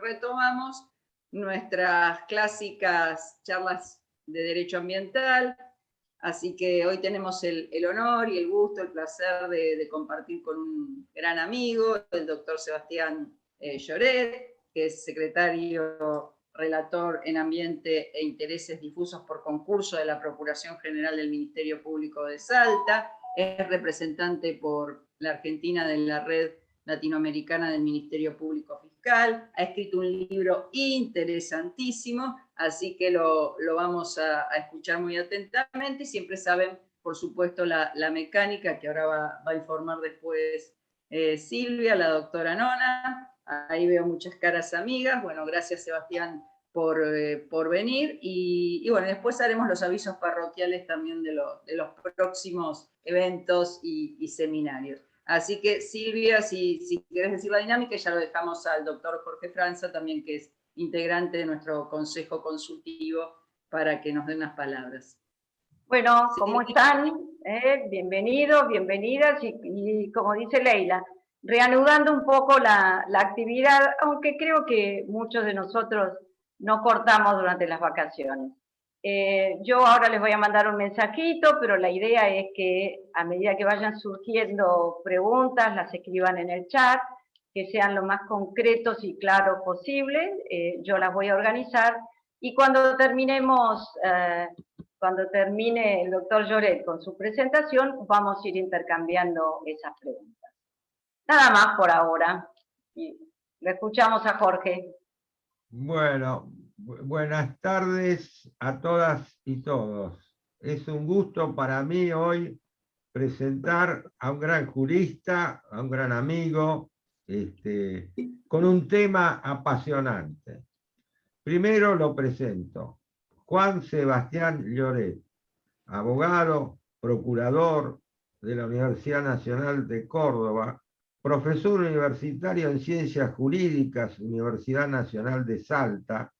retomamos nuestras clásicas charlas de derecho ambiental, así que hoy tenemos el honor y el gusto, el placer de compartir con un gran amigo, el doctor Sebastián Lloret, que es secretario relator en Ambiente e Intereses Difusos por concurso de la Procuración General del Ministerio Público de Salta, es representante por la Argentina de la Red Latinoamericana del Ministerio Público Fiscal, ha escrito un libro interesantísimo, así que lo vamos a escuchar muy atentamente, y siempre saben, por supuesto, la mecánica que ahora va a informar después Silvia, la doctora Nona. Ahí veo muchas caras amigas. Bueno, gracias Sebastián por venir, y bueno, después haremos los avisos parroquiales también de los próximos eventos y seminarios. Así que Silvia, si querés decir la dinámica, ya lo dejamos al doctor Jorge Franza, también que es integrante de nuestro consejo consultivo, para que nos den unas palabras. Bueno, ¿cómo están? Bienvenidos, bienvenidas, y como dice Leila, reanudando un poco la actividad, aunque creo que muchos de nosotros no cortamos durante las vacaciones. Yo ahora les voy a mandar un mensajito, pero la idea es que a medida que vayan surgiendo preguntas, las escriban en el chat, que sean lo más concretos y claros posible. Yo las voy a organizar, y cuando termine el doctor Lloret con su presentación, vamos a ir intercambiando esas preguntas. Nada más por ahora. Y le escuchamos a Jorge. Bueno, buenas tardes a todas y todos. Es un gusto para mí hoy presentar a un gran jurista, a un gran amigo, con un tema apasionante. Primero lo presento. Juan Sebastián Lloret, abogado, procurador de la Universidad Nacional de Córdoba, profesor universitario en Ciencias Jurídicas, Universidad Nacional de Salta,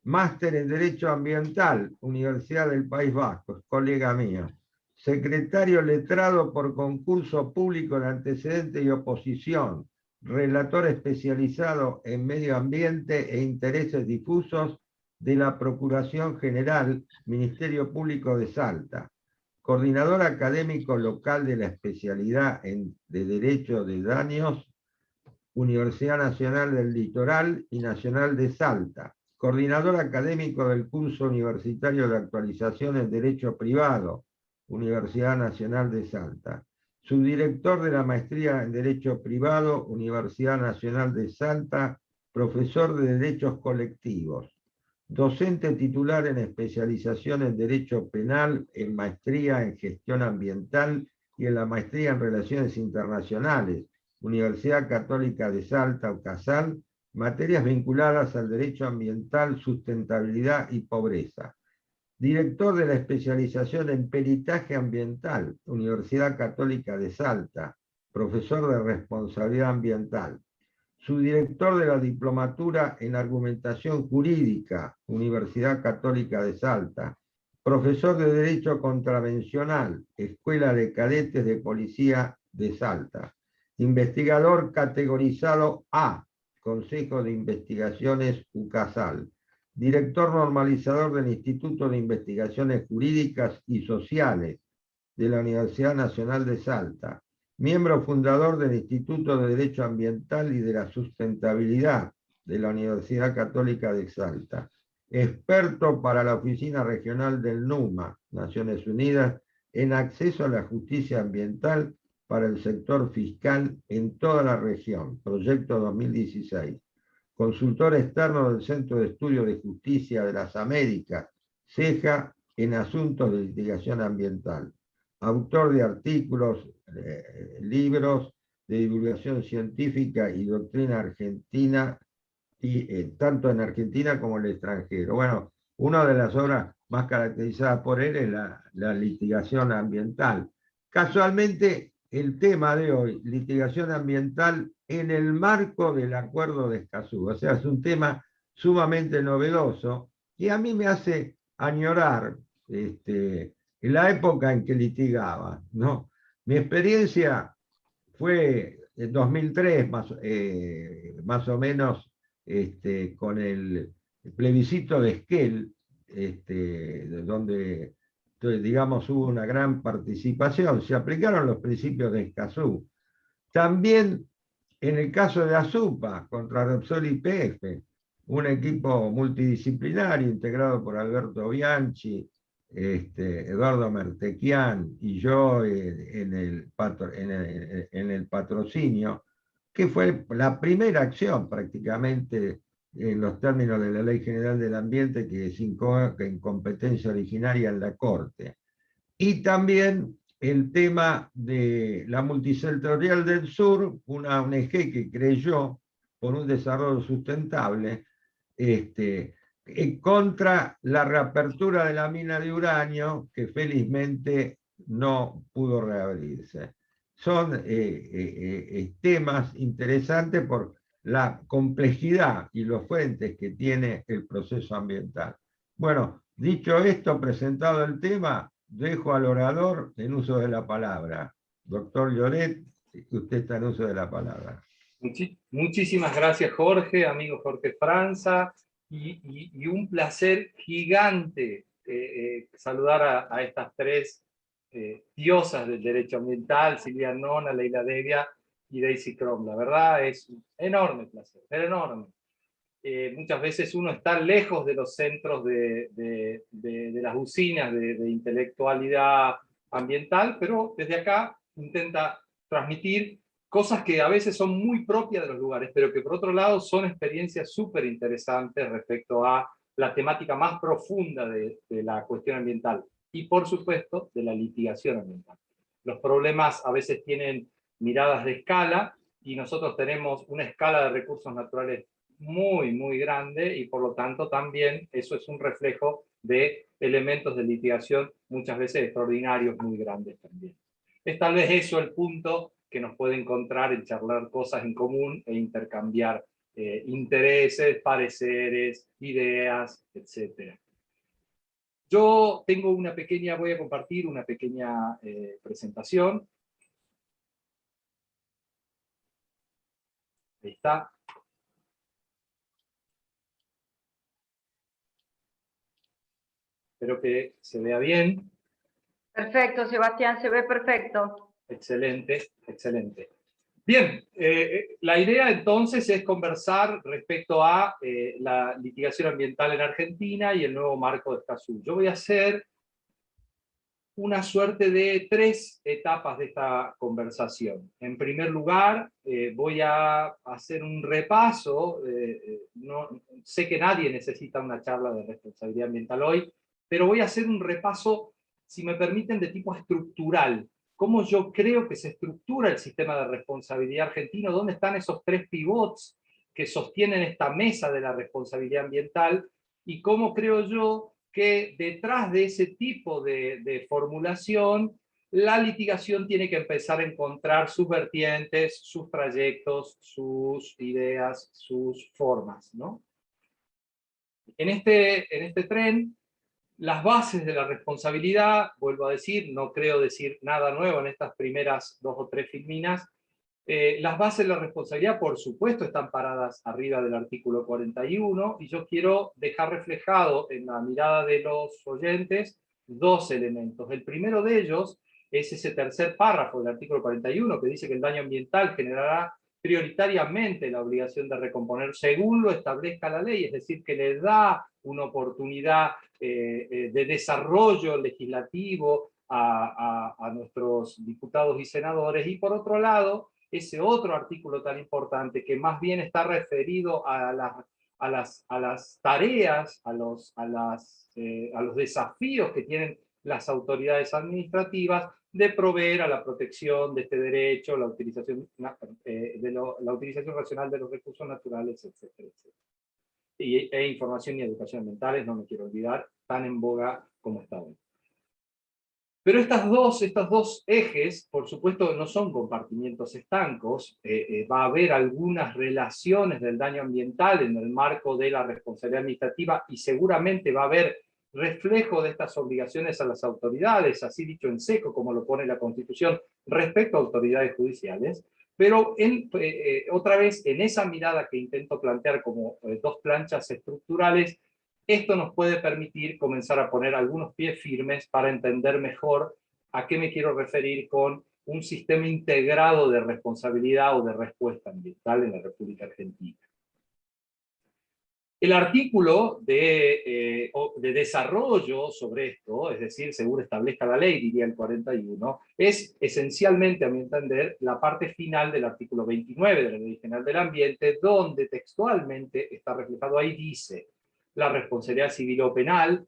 máster en Derecho Ambiental, Universidad del País Vasco, es colega mío, secretario letrado por concurso público de antecedente y oposición, relator especializado en medio ambiente e intereses difusos de la Procuración General, Ministerio Público de Salta, coordinador académico local de la especialidad de Derecho de Daños, Universidad Nacional del Litoral y Nacional de Salta, coordinador académico del curso universitario de actualización en Derecho Privado, Universidad Nacional de Salta, subdirector de la maestría en Derecho Privado, Universidad Nacional de Salta, profesor de Derechos Colectivos, docente titular en especialización en Derecho Penal, en maestría en Gestión Ambiental y en la maestría en Relaciones Internacionales, Universidad Católica de Salta, UCASAL, materias vinculadas al derecho ambiental, sustentabilidad y pobreza. Director de la especialización en Peritaje Ambiental, Universidad Católica de Salta, profesor de Responsabilidad Ambiental. Subdirector de la Diplomatura en Argumentación Jurídica, Universidad Católica de Salta, profesor de Derecho Contravencional, Escuela de Cadetes de Policía de Salta, investigador categorizado A, Consejo de Investigaciones UCASAL, director normalizador del Instituto de Investigaciones Jurídicas y Sociales de la Universidad Nacional de Salta, miembro fundador del Instituto de Derecho Ambiental y de la Sustentabilidad de la Universidad Católica de Salta, experto para la Oficina Regional del NUMA, Naciones Unidas, en acceso a la justicia ambiental para el sector fiscal en toda la región, proyecto 2016. Consultor externo del Centro de Estudios de Justicia de las Américas, CEJA, en asuntos de litigación ambiental. Autor de artículos, libros de divulgación científica y doctrina argentina, y tanto en Argentina como en el extranjero. Bueno, una de las obras más caracterizadas por él es la litigación ambiental. Casualmente, el tema de hoy, litigación ambiental en el marco del Acuerdo de Escazú. O sea, es un tema sumamente novedoso que a mí me hace añorar en la época en que litigaba, ¿no? Mi experiencia fue en 2003, más o menos, con el plebiscito de Esquel, donde, digamos, hubo una gran participación, se aplicaron los principios de Escazú. También en el caso de Azupa, contra Repsol y YPF, un equipo multidisciplinario integrado por Alberto Bianchi, Eduardo Mertequian y yo en el patrocinio, que fue la primera acción prácticamente en los términos de la Ley General del Ambiente que es en competencia originaria en la Corte. Y también el tema de la Multisectorial del Sur, una ONG que creyó por un desarrollo sustentable, contra la reapertura de la mina de uranio, que felizmente no pudo reabrirse. Son temas interesantes por la complejidad y los frentes que tiene el proceso ambiental. Bueno, dicho esto, presentado el tema, dejo al orador en uso de la palabra. Doctor Lloret, usted está en uso de la palabra. Muchísimas gracias, Jorge, amigo Jorge Franza, y un placer gigante saludar a estas tres diosas del derecho ambiental, Silvia Nona, Leila Devia y Daisy Crom. La verdad es un enorme placer, enorme. Muchas veces uno está lejos de los centros de las usinas de intelectualidad ambiental, pero desde acá intenta transmitir cosas que a veces son muy propias de los lugares, pero que por otro lado son experiencias súper interesantes respecto a la temática más profunda de la cuestión ambiental y por supuesto de la litigación ambiental. Los problemas a veces tienen miradas de escala y nosotros tenemos una escala de recursos naturales muy, muy grande y por lo tanto también eso es un reflejo de elementos de litigación muchas veces extraordinarios, muy grandes también. Es tal vez eso el punto que nos puede encontrar en charlar cosas en común e intercambiar intereses, pareceres, ideas, etc. Yo tengo una pequeña, voy a compartir una pequeña presentación. Ahí está. Espero que se vea bien. Perfecto, Sebastián, se ve perfecto. Excelente, excelente. Bien, la idea entonces es conversar respecto a la litigación ambiental en Argentina y el nuevo marco de Escazú. Yo voy a hacer una suerte de 3 etapas de esta conversación. En primer lugar, voy a hacer un repaso. No, sé que nadie necesita una charla de responsabilidad ambiental hoy, pero voy a hacer un repaso, si me permiten, de tipo estructural. Cómo yo creo que se estructura el sistema de responsabilidad argentino, dónde están esos 3 pivots que sostienen esta mesa de la responsabilidad ambiental, y cómo creo yo que detrás de ese tipo de formulación, la litigación tiene que empezar a encontrar sus vertientes, sus trayectos, sus ideas, sus formas, ¿no? En este tren, las bases de la responsabilidad, vuelvo a decir, no creo decir nada nuevo en estas primeras 2 o 3 filminas, las bases de la responsabilidad, por supuesto, están paradas arriba del artículo 41, y yo quiero dejar reflejado en la mirada de los oyentes 2 elementos. El primero de ellos es ese tercer párrafo del artículo 41, que dice que el daño ambiental generará prioritariamente la obligación de recomponer según lo establezca la ley, es decir, que le da una oportunidad de desarrollo legislativo a nuestros diputados y senadores, y por otro lado, ese otro artículo tan importante que más bien está referido a las tareas, a los desafíos que tienen las autoridades administrativas de proveer a la protección de este derecho, la utilización racional de los recursos naturales, etcétera, etcétera. E información y educación ambientales, no me quiero olvidar, tan en boga como está hoy. Pero estos dos ejes, por supuesto, no son compartimientos estancos. Va a haber algunas relaciones del daño ambiental en el marco de la responsabilidad administrativa, y seguramente va a haber reflejo de estas obligaciones a las autoridades, así dicho en seco, como lo pone la Constitución, respecto a autoridades judiciales. Pero otra vez, en esa mirada que intento plantear como dos planchas estructurales, esto nos puede permitir comenzar a poner algunos pies firmes para entender mejor a qué me quiero referir con un sistema integrado de responsabilidad o de respuesta ambiental en la República Argentina. El artículo de desarrollo sobre esto, es decir, según establezca la ley, diría el 41, es esencialmente, a mi entender, la parte final del artículo 29 de la Ley General del Ambiente, donde textualmente está reflejado ahí, dice, la responsabilidad civil o penal,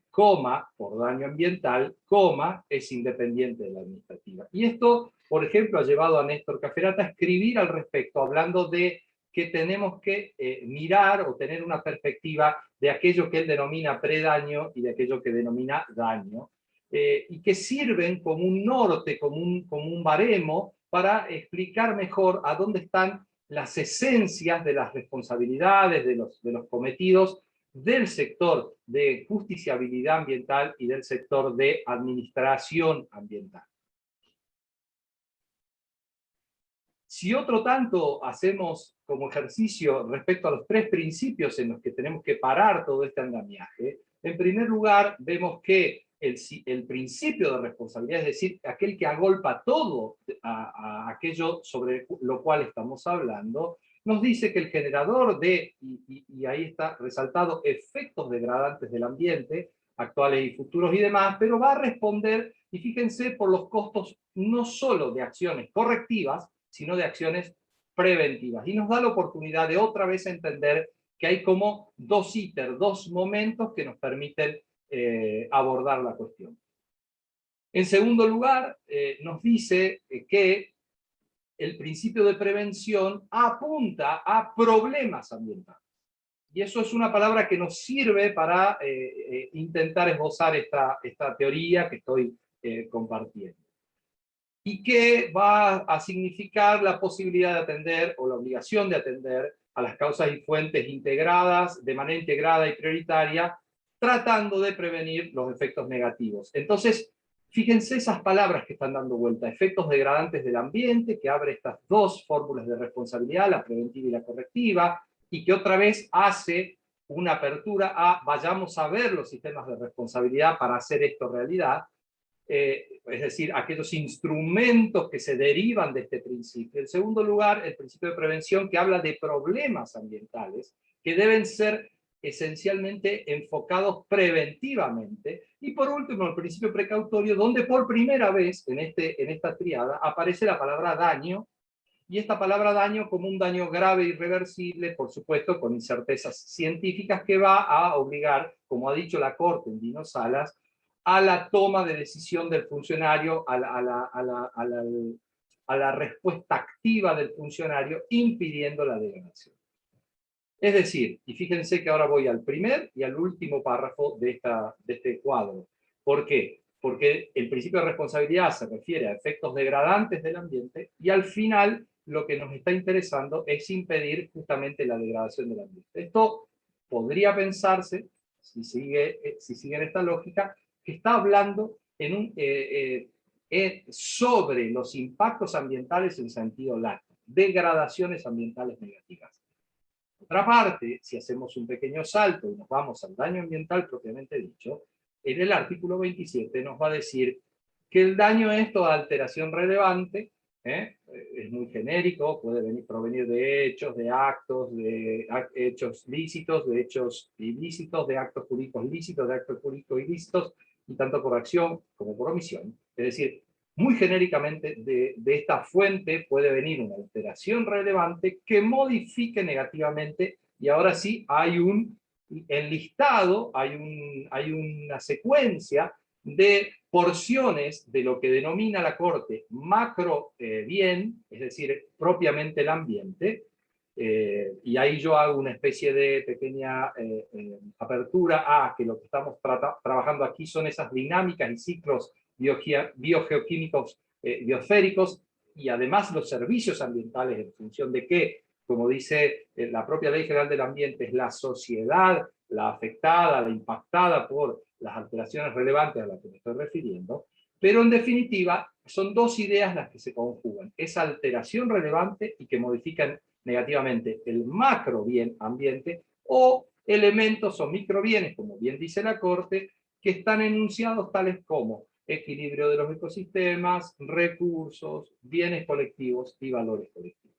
coma, por daño ambiental, coma, es independiente de la administrativa. Y esto, por ejemplo, ha llevado a Néstor Caferata a escribir al respecto, hablando de que tenemos que mirar o tener una perspectiva de aquello que él denomina predaño y de aquello que denomina daño, y que sirven como un norte, como un baremo, para explicar mejor a dónde están las esencias de las responsabilidades, de los cometidos del sector de justiciabilidad ambiental y del sector de administración ambiental. Si otro tanto hacemos como ejercicio respecto a los tres principios en los que tenemos que parar todo este andamiaje, en primer lugar vemos que el principio de responsabilidad, es decir, aquel que agolpa todo a aquello sobre lo cual estamos hablando, nos dice que el generador de, y ahí está resaltado, efectos degradantes del ambiente, actuales y futuros y demás, pero va a responder, y fíjense, por los costos no solo de acciones correctivas, sino de acciones preventivas. Y nos da la oportunidad de otra vez entender que hay como dos ítems, dos momentos que nos permiten abordar la cuestión. En segundo lugar, nos dice que el principio de prevención apunta a problemas ambientales. Y eso es una palabra que nos sirve para intentar esbozar esta teoría que estoy compartiendo. Y que va a significar la posibilidad de atender, o la obligación de atender, a las causas y fuentes integradas, de manera integrada y prioritaria, tratando de prevenir los efectos negativos. Entonces, fíjense esas palabras que están dando vuelta, efectos degradantes del ambiente, que abre estas dos fórmulas de responsabilidad, la preventiva y la correctiva, y que otra vez hace una apertura a vayamos a ver los sistemas de responsabilidad para hacer esto realidad, es decir, aquellos instrumentos que se derivan de este principio. En segundo lugar, el principio de prevención, que habla de problemas ambientales que deben ser esencialmente enfocados preventivamente. Y por último, el principio precautorio, donde por primera vez en esta tríada aparece la palabra daño, y esta palabra daño como un daño grave e irreversible, por supuesto, con incertezas científicas, que va a obligar, como ha dicho la Corte en Dino Salas, a la toma de decisión del funcionario, a la respuesta activa del funcionario, impidiendo la degradación. Es decir, y fíjense que ahora voy al primer y al último párrafo de este cuadro. ¿Por qué? Porque el principio de responsabilidad se refiere a efectos degradantes del ambiente, y al final lo que nos está interesando es impedir justamente la degradación del ambiente. Esto podría pensarse, si sigue en esta lógica, que está hablando sobre los impactos ambientales en sentido lato, degradaciones ambientales negativas. Por otra parte, si hacemos un pequeño salto y nos vamos al daño ambiental propiamente dicho, en el artículo 27 nos va a decir que el daño es toda alteración relevante, es muy genérico, puede provenir de hechos, de actos, de hechos lícitos, de hechos ilícitos, de actos jurídicos lícitos, de actos jurídicos ilícitos, y tanto por acción como por omisión. Es decir, muy genéricamente, de esta fuente puede venir una alteración relevante que modifique negativamente, y ahora sí hay un enlistado, hay una secuencia de porciones de lo que denomina la Corte macro bien, es decir, propiamente el ambiente, y ahí yo hago una especie de pequeña apertura a que lo que estamos trabajando aquí son esas dinámicas y ciclos biogeoquímicos, biosféricos, y además los servicios ambientales, en función de que, como dice la propia Ley General del Ambiente, es la sociedad la afectada, la impactada por las alteraciones relevantes a las que me estoy refiriendo. Pero en definitiva, son dos ideas las que se conjugan. Esa alteración relevante y que modifican negativamente el macro bien ambiente, o elementos o microbienes, como bien dice la Corte, que están enunciados tales como equilibrio de los ecosistemas, recursos, bienes colectivos y valores colectivos.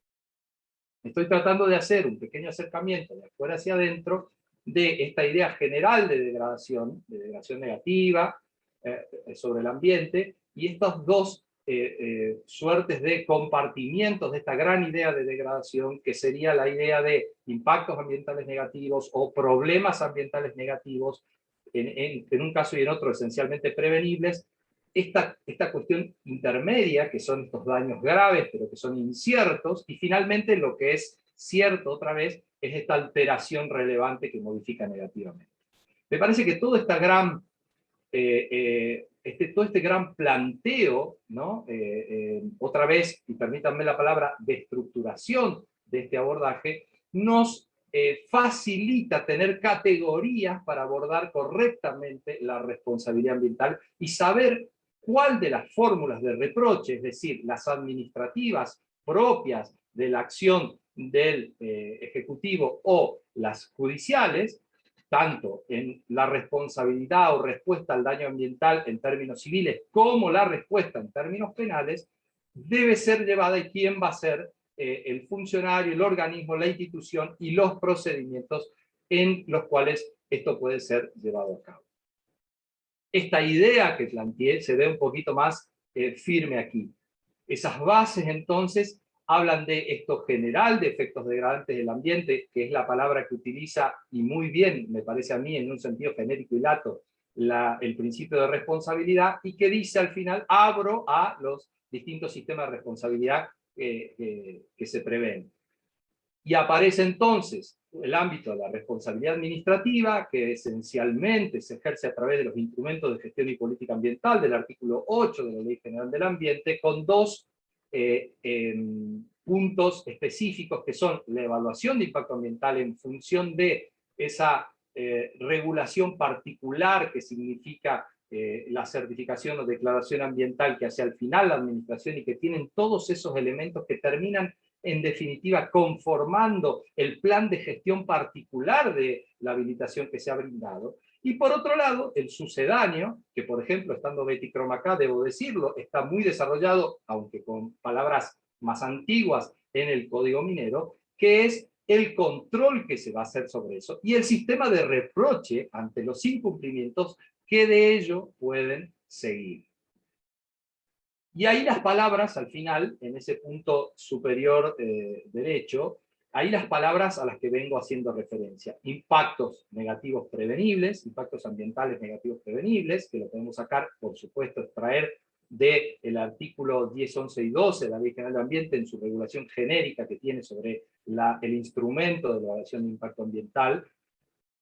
Estoy tratando de hacer un pequeño acercamiento de afuera hacia adentro de esta idea general de degradación negativa sobre el ambiente, y estas dos suertes de compartimientos de esta gran idea de degradación, que sería la idea de impactos ambientales negativos o problemas ambientales negativos, en un caso y en otro esencialmente prevenibles. Esta cuestión intermedia, que son estos daños graves, pero que son inciertos, y finalmente lo que es cierto otra vez, es esta alteración relevante que modifica negativamente. Me parece que todo esta gran, todo este gran planteo, ¿no? Otra vez, y permítanme la palabra, de estructuración de este abordaje, nos facilita tener categorías para abordar correctamente la responsabilidad ambiental y saber cuál de las fórmulas de reproche, es decir, las administrativas propias de la acción del Ejecutivo o las judiciales, tanto en la responsabilidad o respuesta al daño ambiental en términos civiles como la respuesta en términos penales, debe ser llevada, y quién va a ser el funcionario, el organismo, la institución y los procedimientos en los cuales esto puede ser llevado a cabo. Esta idea que planteé se ve un poquito más firme aquí. Esas bases, entonces, hablan de esto general de efectos degradantes del ambiente, que es la palabra que utiliza, y muy bien, me parece a mí, en un sentido genérico y lato, el principio de responsabilidad, y que dice al final, abro a los distintos sistemas de responsabilidad que se prevén. Y aparece entonces el ámbito de la responsabilidad administrativa, que esencialmente se ejerce a través de los instrumentos de gestión y política ambiental del artículo 8 de la Ley General del Ambiente, con dos puntos específicos, que son la evaluación de impacto ambiental en función de esa regulación particular que significa la certificación o declaración ambiental que hace al final la administración, y que tienen todos esos elementos que terminan en definitiva conformando el plan de gestión particular de la habilitación que se ha brindado. Y por otro lado, el sucedáneo, que por ejemplo, estando Betty Crom acá, debo decirlo, está muy desarrollado, aunque con palabras más antiguas, en el Código Minero, que es el control que se va a hacer sobre eso, y el sistema de reproche ante los incumplimientos que de ello pueden seguir. Y ahí las palabras, al final, en ese punto superior derecho, ahí las palabras a las que vengo haciendo referencia. Impactos negativos prevenibles, impactos ambientales negativos prevenibles, que lo podemos sacar, por supuesto, extraer del artículo 10, 11 y 12 de la Ley General del Ambiente en su regulación genérica que tiene sobre el instrumento de evaluación de impacto ambiental.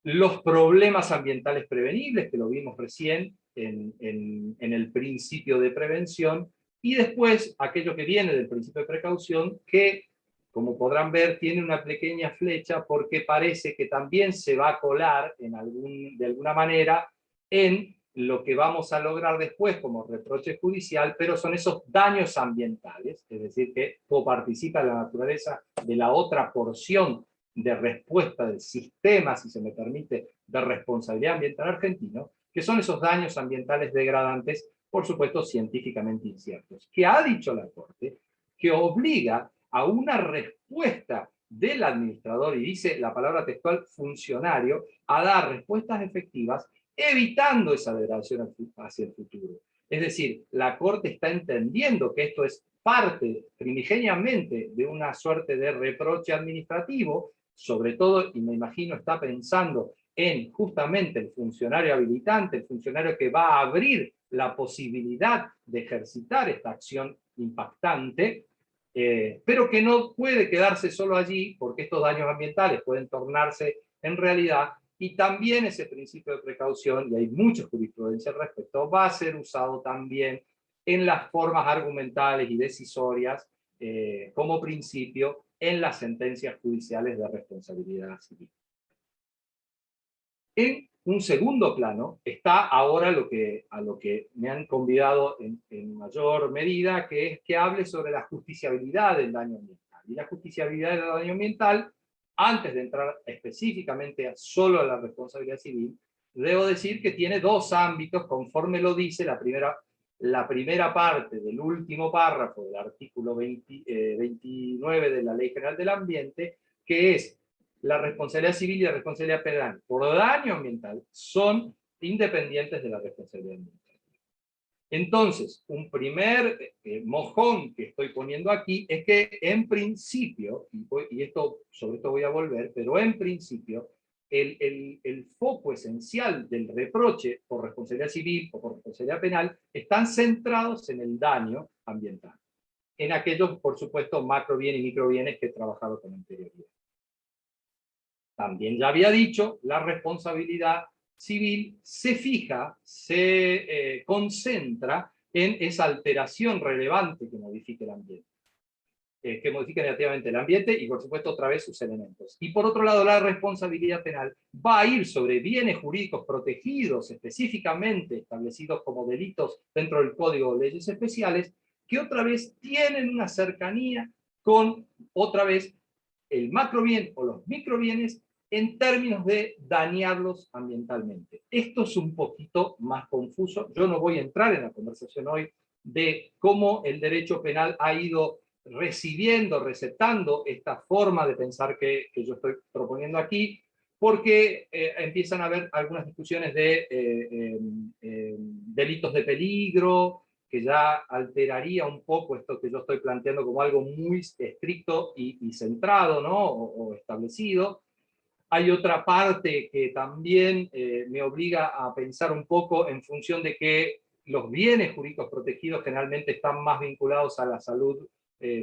Los problemas ambientales prevenibles, que lo vimos recién en el principio de prevención, y después aquello que viene del principio de precaución, que, como podrán ver, tiene una pequeña flecha porque parece que también se va a colar de alguna manera en lo que vamos a lograr después como reproche judicial, pero son esos daños ambientales, es decir, que coparticipa la naturaleza de la otra porción de respuesta del sistema, si se me permite, de responsabilidad ambiental argentino, que son esos daños ambientales degradantes, por supuesto científicamente inciertos, que ha dicho la Corte, que obliga a una respuesta del administrador, y dice la palabra textual funcionario, a dar respuestas efectivas, evitando esa degradación hacia el futuro. Es decir, la Corte está entendiendo que esto es parte primigeniamente de una suerte de reproche administrativo, sobre todo, y me imagino está pensando en justamente el funcionario habilitante, el funcionario que va a abrir la posibilidad de ejercitar esta acción impactante, pero que no puede quedarse solo allí, porque estos daños ambientales pueden tornarse en realidad, y también ese principio de precaución, y hay mucha jurisprudencia al respecto, va a ser usado también en las formas argumentales y decisorias como principio en las sentencias judiciales de responsabilidad civil. En un segundo plano está ahora a lo que me han convidado en mayor medida, que es que hable sobre la justiciabilidad del daño ambiental. Y la justiciabilidad del daño ambiental, antes de entrar específicamente solo a la responsabilidad civil, debo decir que tiene dos ámbitos, conforme lo dice la primera parte del último párrafo del artículo 29 de la Ley General del Ambiente, que es la responsabilidad civil y la responsabilidad penal por daño ambiental son independientes de la responsabilidad ambiental. Entonces, un primer mojón que estoy poniendo aquí es que en principio, y sobre esto voy a volver, pero en principio, el foco esencial del reproche por responsabilidad civil o por responsabilidad penal están centrados en el daño ambiental, en aquellos, por supuesto, macrobienes y microbienes que he trabajado con anterioridad. También ya había dicho, la responsabilidad civil se fija, se concentra en esa alteración relevante que modifique el ambiente, que modifique negativamente el ambiente y, por supuesto, otra vez sus elementos. Y por otro lado, la responsabilidad penal va a ir sobre bienes jurídicos protegidos, específicamente establecidos como delitos dentro del Código de Leyes Especiales, que otra vez tienen una cercanía con, otra vez, el macrobien o los microbienes en términos de dañarlos ambientalmente. Esto es un poquito más confuso. Yo no voy a entrar en la conversación hoy de cómo el derecho penal ha ido recibiendo, receptando esta forma de pensar que yo estoy proponiendo aquí, porque empiezan a haber algunas discusiones de delitos de peligro, que ya alteraría un poco esto que yo estoy planteando como algo muy estricto y centrado, ¿no? o establecido. Hay otra parte que también me obliga a pensar un poco en función de que los bienes jurídicos protegidos generalmente están más vinculados a la salud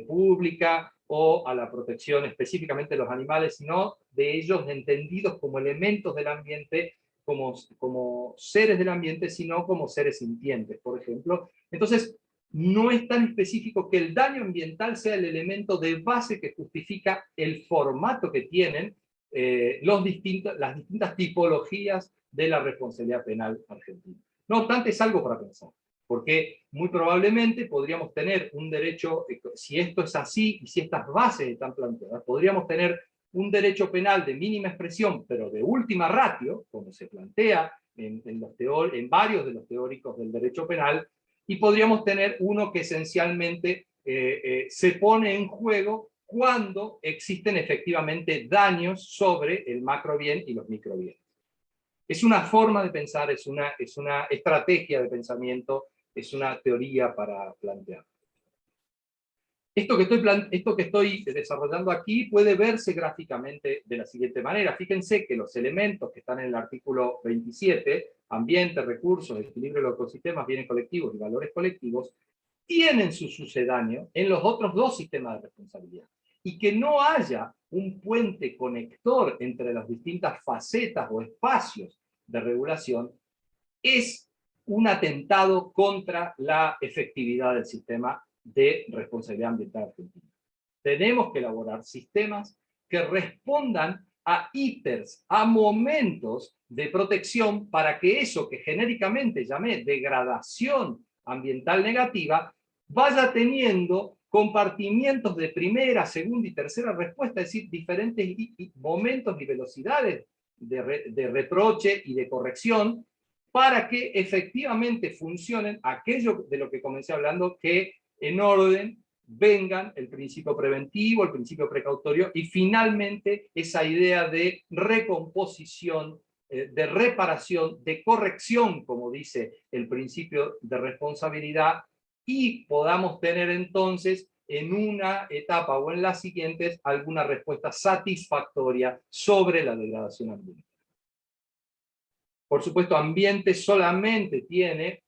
pública o a la protección específicamente de los animales, sino de ellos entendidos como elementos del ambiente, como seres del ambiente, sino como seres sintientes, por ejemplo. Entonces, no es tan específico que el daño ambiental sea el elemento de base que justifica el formato que tienen las distintas tipologías de la responsabilidad penal argentina. No obstante, es algo para pensar, porque muy probablemente podríamos tener un derecho, si esto es así y si estas bases están planteadas, podríamos tener un derecho penal de mínima expresión, pero de última ratio, como se plantea en varios de los teóricos del derecho penal, y podríamos tener uno que esencialmente se pone en juego cuando existen efectivamente daños sobre el macrobien y los microbienes. Es una forma de pensar, es una estrategia de pensamiento, es una teoría para plantear. Esto que estoy desarrollando aquí puede verse gráficamente de la siguiente manera. Fíjense que los elementos que están en el artículo 27, ambiente, recursos, equilibrio de los ecosistemas, bienes colectivos y valores colectivos, tienen su sucedáneo en los otros dos sistemas de responsabilidad. Y que no haya un puente conector entre las distintas facetas o espacios de regulación es un atentado contra la efectividad del sistema de responsabilidad ambiental argentina. Tenemos que elaborar sistemas que respondan a ítems, a momentos de protección para que eso que genéricamente llamé degradación ambiental negativa vaya teniendo compartimientos de primera, segunda y tercera respuesta, es decir, diferentes momentos y velocidades de reproche y de corrección para que efectivamente funcionen aquello de lo que comencé hablando, que en orden vengan el principio preventivo, el principio precautorio y finalmente esa idea de recomposición, de reparación, de corrección, como dice el principio de responsabilidad, y podamos tener entonces en una etapa o en las siguientes alguna respuesta satisfactoria sobre la degradación ambiental. Por supuesto, ambiente solamente tiene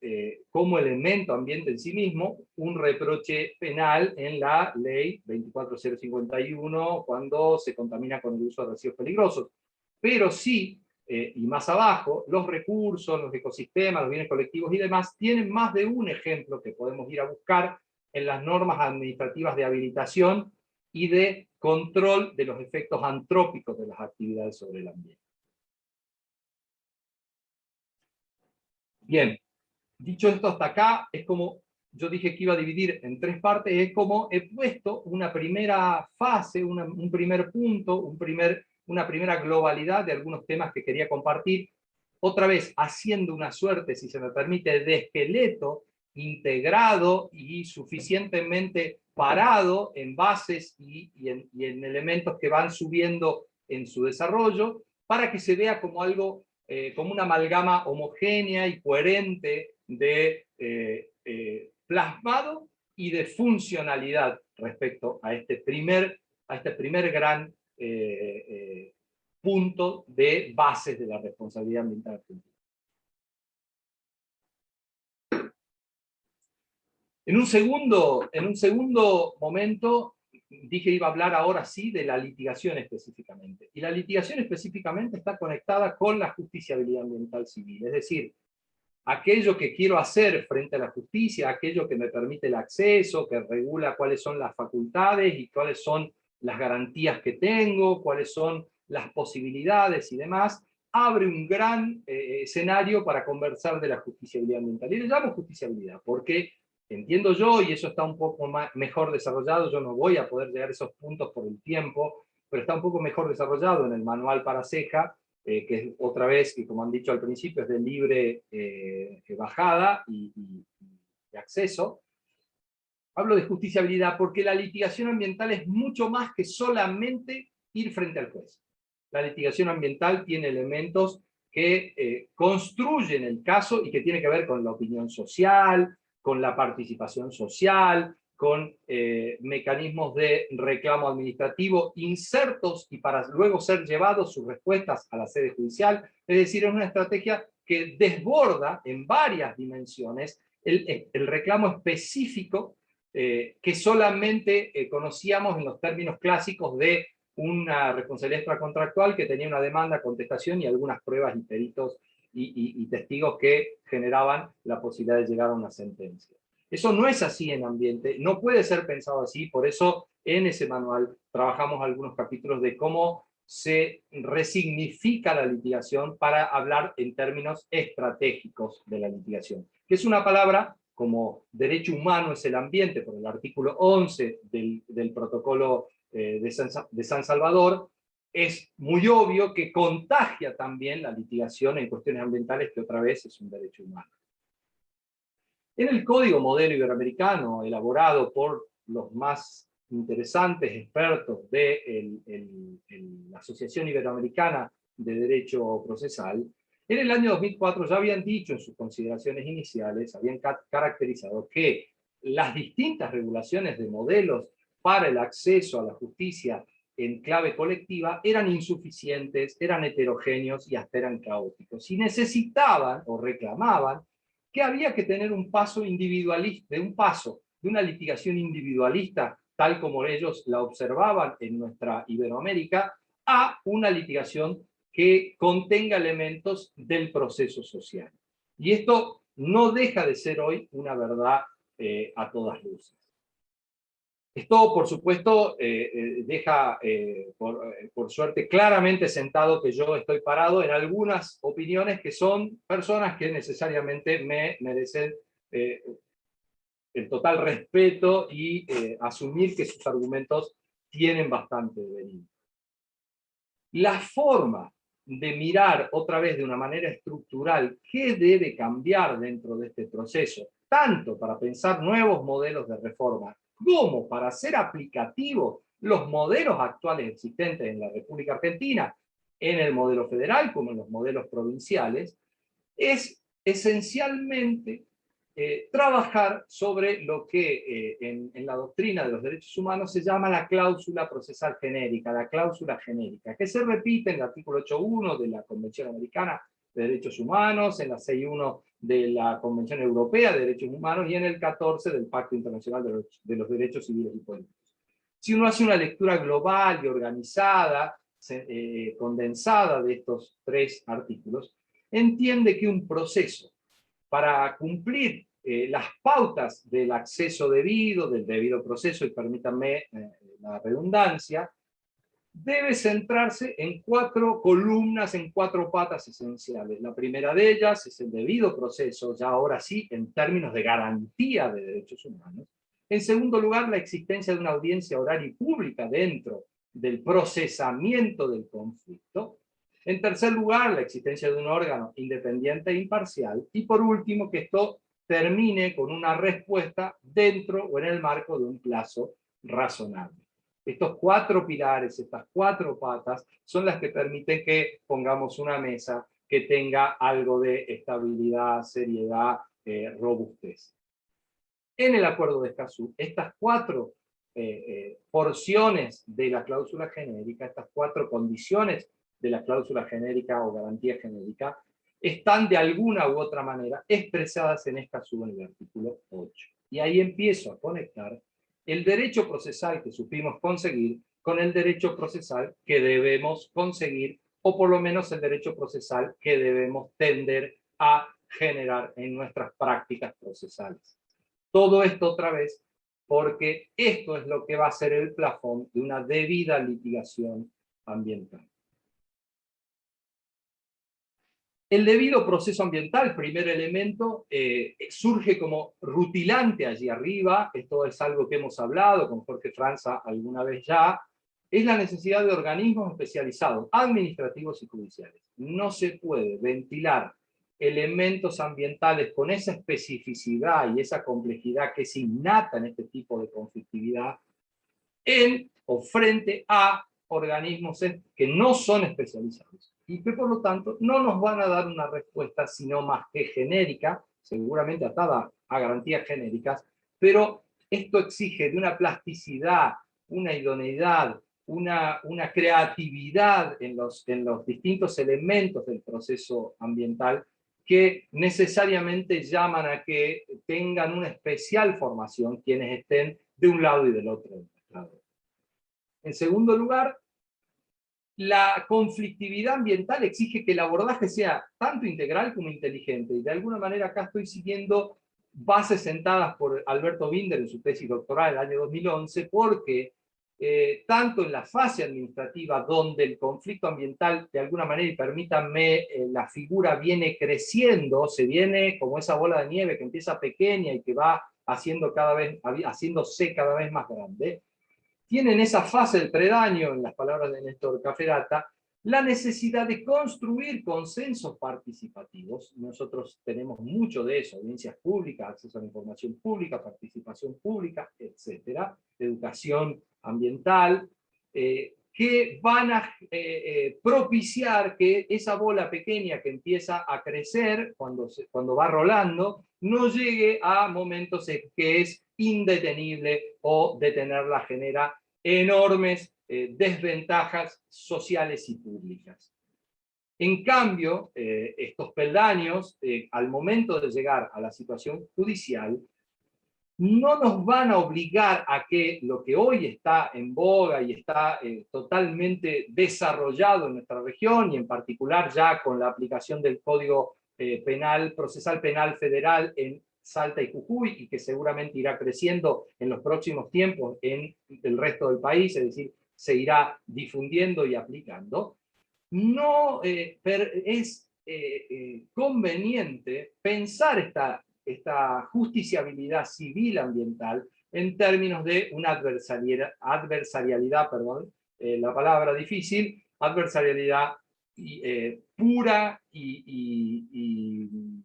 como elemento ambiente en sí mismo un reproche penal en la ley 24051 cuando se contamina con el uso de residuos peligrosos. Pero sí, y más abajo, los recursos, los ecosistemas, los bienes colectivos y demás tienen más de un ejemplo que podemos ir a buscar en las normas administrativas de habilitación y de control de los efectos antrópicos de las actividades sobre el ambiente. Bien, dicho esto hasta acá, es como yo dije que iba a dividir en 3 partes, es como he puesto una primera fase, un primer punto, una primera globalidad de algunos temas que quería compartir, otra vez haciendo una suerte, si se me permite, de esqueleto integrado y suficientemente parado en bases y en elementos que van subiendo en su desarrollo, para que se vea como algo, como una amalgama homogénea y coherente de plasmado y de funcionalidad respecto a este primer gran punto de bases de la responsabilidad ambiental argentina. En un segundo momento, dije iba a hablar ahora sí de la litigación específicamente. Y la litigación específicamente está conectada con la justiciabilidad ambiental civil, es decir, aquello que quiero hacer frente a la justicia, aquello que me permite el acceso, que regula cuáles son las facultades y cuáles son las garantías que tengo, cuáles son las posibilidades y demás, abre un gran escenario para conversar de la justiciabilidad ambiental. Y le llamo justiciabilidad porque entiendo yo, y eso está un poco mejor desarrollado, yo no voy a poder llegar a esos puntos por el tiempo, pero está un poco mejor desarrollado en el manual para ceja, que es otra vez, que como han dicho al principio, es de libre bajada y acceso. Hablo de justiciabilidad porque la litigación ambiental es mucho más que solamente ir frente al juez. La litigación ambiental tiene elementos que construyen el caso y que tiene que ver con la opinión social, con la participación social, con mecanismos de reclamo administrativo insertos y para luego ser llevados sus respuestas a la sede judicial. Es decir, es una estrategia que desborda en varias dimensiones el reclamo específico que solamente conocíamos en los términos clásicos de una responsabilidad extracontractual que tenía una demanda, contestación y algunas pruebas y peritos y testigos que generaban la posibilidad de llegar a una sentencia. Eso no es así en ambiente, no puede ser pensado así, por eso en ese manual trabajamos algunos capítulos de cómo se resignifica la litigación para hablar en términos estratégicos de la litigación, que es una palabra como derecho humano es el ambiente, por el artículo 11 del protocolo de San Salvador, es muy obvio que contagia también la litigación en cuestiones ambientales, que otra vez es un derecho humano. En el Código Modelo Iberoamericano, elaborado por los más interesantes expertos de la Asociación Iberoamericana de Derecho Procesal, en el año 2004 ya habían dicho en sus consideraciones iniciales, habían caracterizado que las distintas regulaciones de modelos para el acceso a la justicia en clave colectiva eran insuficientes, eran heterogéneos y hasta eran caóticos. Y necesitaban o reclamaban que había que tener un paso individualista, de una litigación individualista, tal como ellos la observaban en nuestra Iberoamérica, a una litigación que contenga elementos del proceso social. Y esto no deja de ser hoy una verdad a todas luces. Esto, por supuesto, deja, por suerte, claramente sentado que yo estoy parado en algunas opiniones que son personas que necesariamente me merecen el total respeto y asumir que sus argumentos tienen bastante de venir. La forma de mirar otra vez de una manera estructural qué debe cambiar dentro de este proceso, tanto para pensar nuevos modelos de reforma, como para hacer aplicativos los modelos actuales existentes en la República Argentina, en el modelo federal como en los modelos provinciales, es esencialmente trabajar sobre lo que en la doctrina de los derechos humanos se llama la cláusula procesal genérica, la cláusula genérica, que se repite en el artículo 8.1 de la Convención Americana de Derechos Humanos, en la 6.1 de la Convención Europea de Derechos Humanos y en el 14 del Pacto Internacional de los Derechos Civiles y Políticos. Si uno hace una lectura global y organizada, condensada de estos 3 artículos, entiende que un proceso para cumplir las pautas del acceso debido, del debido proceso, y permítanme la redundancia, debe centrarse en 4 columnas, en 4 patas esenciales. La primera de ellas es el debido proceso, ya ahora sí, en términos de garantía de derechos humanos. En segundo lugar, la existencia de una audiencia oral y pública dentro del procesamiento del conflicto. En tercer lugar, la existencia de un órgano independiente e imparcial. Y por último, que esto termine con una respuesta dentro o en el marco de un plazo razonable. Estos 4 pilares, estas 4 patas, son las que permiten que pongamos una mesa que tenga algo de estabilidad, seriedad, robustez. En el acuerdo de Escazú, estas 4 porciones de la cláusula genérica, estas 4 condiciones de la cláusula genérica o garantía genérica, están de alguna u otra manera expresadas en Escazú en el artículo 8. Y ahí empiezo a conectar el derecho procesal que supimos conseguir con el derecho procesal que debemos conseguir, o por lo menos el derecho procesal que debemos tender a generar en nuestras prácticas procesales. Todo esto otra vez porque esto es lo que va a ser el plafón de una debida litigación ambiental. El debido proceso ambiental, primer elemento, surge como rutilante allí arriba. Esto es algo que hemos hablado con Jorge Franza alguna vez ya. Es la necesidad de organismos especializados, administrativos y judiciales. No se puede ventilar elementos ambientales con esa especificidad y esa complejidad que es innata en este tipo de conflictividad en o frente a organismos que no son especializados y que por lo tanto no nos van a dar una respuesta sino más que genérica, seguramente atada a garantías genéricas, pero esto exige de una plasticidad, una idoneidad, una creatividad en los distintos elementos del proceso ambiental que necesariamente llaman a que tengan una especial formación quienes estén de un lado y del otro. En segundo lugar, la conflictividad ambiental exige que el abordaje sea tanto integral como inteligente, y de alguna manera acá estoy siguiendo bases sentadas por Alberto Binder en su tesis doctoral del año 2011, porque tanto en la fase administrativa, donde el conflicto ambiental, de alguna manera, y permítanme, la figura viene creciendo, se viene como esa bola de nieve que empieza pequeña y que va haciéndose cada vez más grande, tienen esa fase del predaño, en las palabras de Néstor Cafferata, la necesidad de construir consensos participativos. Nosotros tenemos mucho de eso: audiencias públicas, acceso a la información pública, participación pública, etcétera, educación ambiental, que van a propiciar que esa bola pequeña que empieza a crecer cuando va rolando, no llegue a momentos en que es indetenible o detenerla genera enormes desventajas sociales y públicas. En cambio, estos peldaños, al momento de llegar a la situación judicial, no nos van a obligar a que lo que hoy está en boga y está totalmente desarrollado en nuestra región, y en particular ya con la aplicación del Código Procesal Penal Federal en Salta y Jujuy, y que seguramente irá creciendo en los próximos tiempos en el resto del país, es decir, se irá difundiendo y aplicando, no es conveniente pensar esta justiciabilidad civil ambiental en términos de una adversarialidad, la palabra difícil, adversarialidad pura y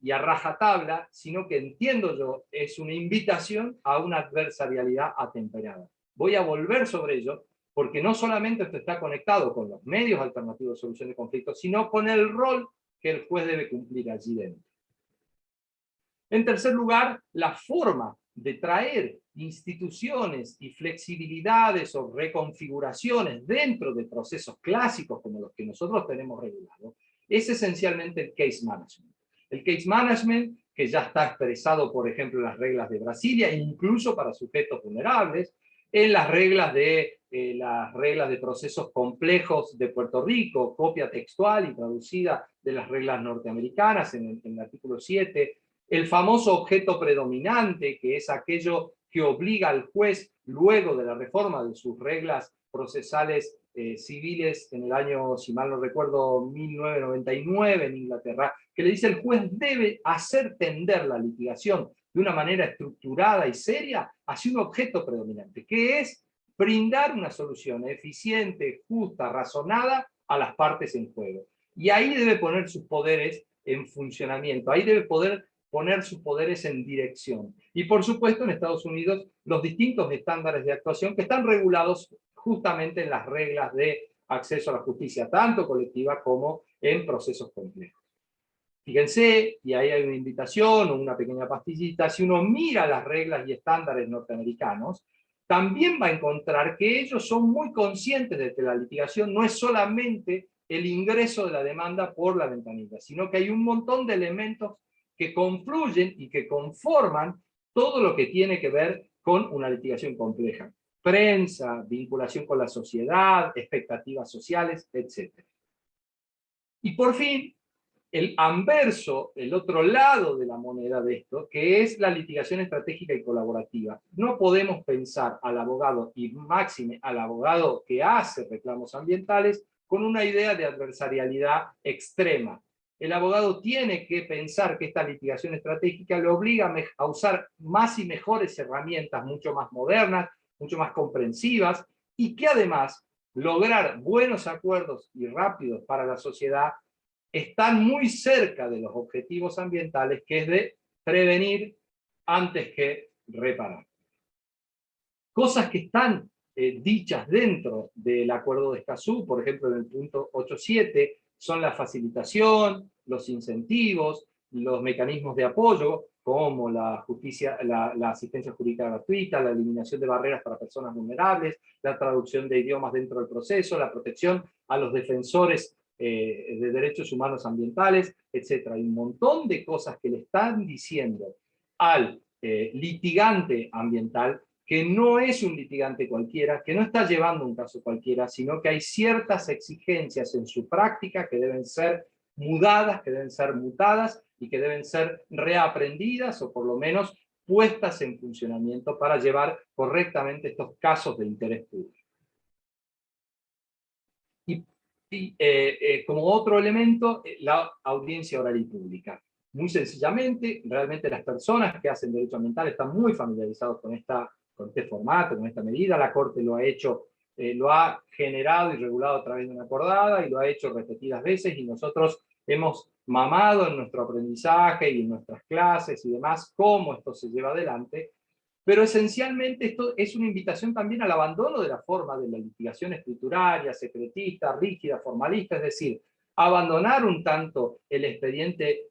a rajatabla, sino que, entiendo yo, es una invitación a una adversarialidad atemperada. Voy a volver sobre ello, porque no solamente esto está conectado con los medios alternativos de solución de conflictos, sino con el rol que el juez debe cumplir allí dentro. En tercer lugar, la forma de traer instituciones y flexibilidades o reconfiguraciones dentro de procesos clásicos como los que nosotros tenemos regulados es esencialmente el case management. El case management, que ya está expresado, por ejemplo, en las reglas de Brasilia, incluso para sujetos vulnerables, en las reglas de procesos complejos de Puerto Rico, copia textual y traducida de las reglas norteamericanas en el artículo 7, el famoso objeto predominante, que es aquello que obliga al juez, luego de la reforma de sus reglas procesales civiles en el año, si mal no recuerdo, 1999 en Inglaterra, que le dice el juez debe hacer tender la litigación de una manera estructurada y seria hacia un objeto predominante, que es brindar una solución eficiente, justa, razonada a las partes en juego. Y ahí debe poner sus poderes en funcionamiento, ahí debe poder poner sus poderes en dirección. Y por supuesto en Estados Unidos los distintos estándares de actuación que están regulados justamente en las reglas de acceso a la justicia, tanto colectiva como en procesos complejos. Fíjense, y ahí hay una invitación o una pequeña pastillita, si uno mira las reglas y estándares norteamericanos, también va a encontrar que ellos son muy conscientes de que la litigación no es solamente el ingreso de la demanda por la ventanilla, sino que hay un montón de elementos que confluyen y que conforman todo lo que tiene que ver con una litigación compleja. Prensa, vinculación con la sociedad, expectativas sociales, etc. Y por fin, el anverso, el otro lado de la moneda de esto, que es la litigación estratégica y colaborativa. No podemos pensar al abogado, y máxime al abogado que hace reclamos ambientales, con una idea de adversarialidad extrema. El abogado tiene que pensar que esta litigación estratégica le obliga a usar más y mejores herramientas, mucho más modernas, mucho más comprensivas, y que además lograr buenos acuerdos y rápidos para la sociedad están muy cerca de los objetivos ambientales, que es de prevenir antes que reparar. Cosas que están dichas dentro del Acuerdo de Escazú, por ejemplo en el punto 8.7, son la facilitación, los incentivos, los mecanismos de apoyo, como la asistencia jurídica gratuita, la eliminación de barreras para personas vulnerables, la traducción de idiomas dentro del proceso, la protección a los defensores de derechos humanos ambientales, etc. Hay un montón de cosas que le están diciendo al litigante ambiental que no es un litigante cualquiera, que no está llevando un caso cualquiera, sino que hay ciertas exigencias en su práctica que deben ser mudadas, que deben ser mutadas y que deben ser reaprendidas o por lo menos puestas en funcionamiento para llevar correctamente estos casos de interés público. Y como otro elemento, la audiencia oral y pública. Muy sencillamente, realmente las personas que hacen derecho ambiental están muy familiarizados con este formato, con esta medida. La Corte lo ha hecho, lo ha generado y regulado a través de una acordada y lo ha hecho repetidas veces, y nosotros hemos mamado en nuestro aprendizaje y en nuestras clases y demás cómo esto se lleva adelante. Pero esencialmente esto es una invitación también al abandono de la forma de la litigación escrituraria, secretista, rígida, formalista, es decir, abandonar un tanto el expediente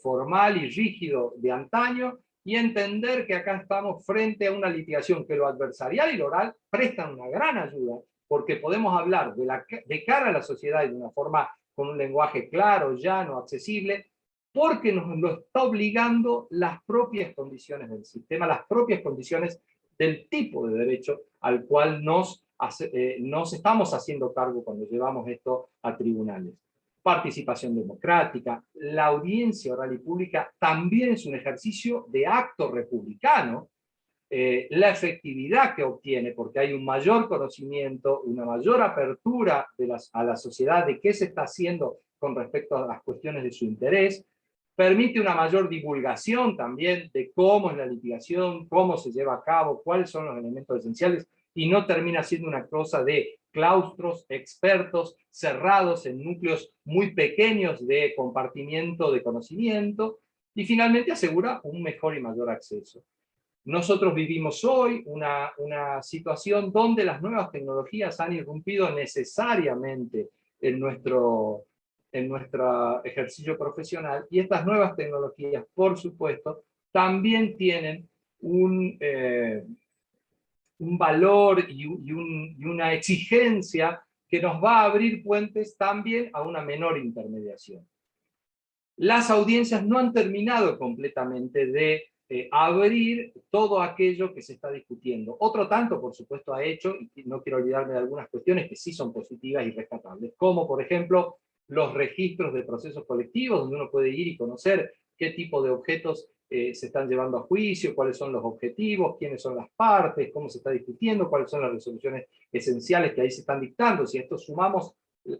formal y rígido de antaño y entender que acá estamos frente a una litigación que lo adversarial y lo oral prestan una gran ayuda, porque podemos hablar de cara a la sociedad y de una forma con un lenguaje claro, llano, accesible, porque nos lo está obligando las propias condiciones del sistema, las propias condiciones del tipo de derecho al cual nos estamos haciendo cargo cuando llevamos esto a tribunales. Participación democrática, la audiencia oral y pública también es un ejercicio de acto republicano, la efectividad que obtiene, porque hay un mayor conocimiento, una mayor apertura a la sociedad de qué se está haciendo con respecto a las cuestiones de su interés, permite una mayor divulgación también de cómo es la litigación, cómo se lleva a cabo, cuáles son los elementos esenciales, y no termina siendo una cosa de claustros, expertos, cerrados en núcleos muy pequeños de compartimiento de conocimiento, y finalmente asegura un mejor y mayor acceso. Nosotros vivimos hoy una situación donde las nuevas tecnologías han irrumpido necesariamente en nuestro ejercicio profesional, y estas nuevas tecnologías, por supuesto, también tienen un valor y una exigencia que nos va a abrir puentes también a una menor intermediación. Las audiencias no han terminado completamente de abrir todo aquello que se está discutiendo. Otro tanto, por supuesto, ha hecho, y no quiero olvidarme de algunas cuestiones que sí son positivas y rescatables, como por ejemplo los registros de procesos colectivos, donde uno puede ir y conocer qué tipo de objetos se están llevando a juicio, cuáles son los objetivos, quiénes son las partes, cómo se está discutiendo, cuáles son las resoluciones esenciales que ahí se están dictando. Si a esto sumamos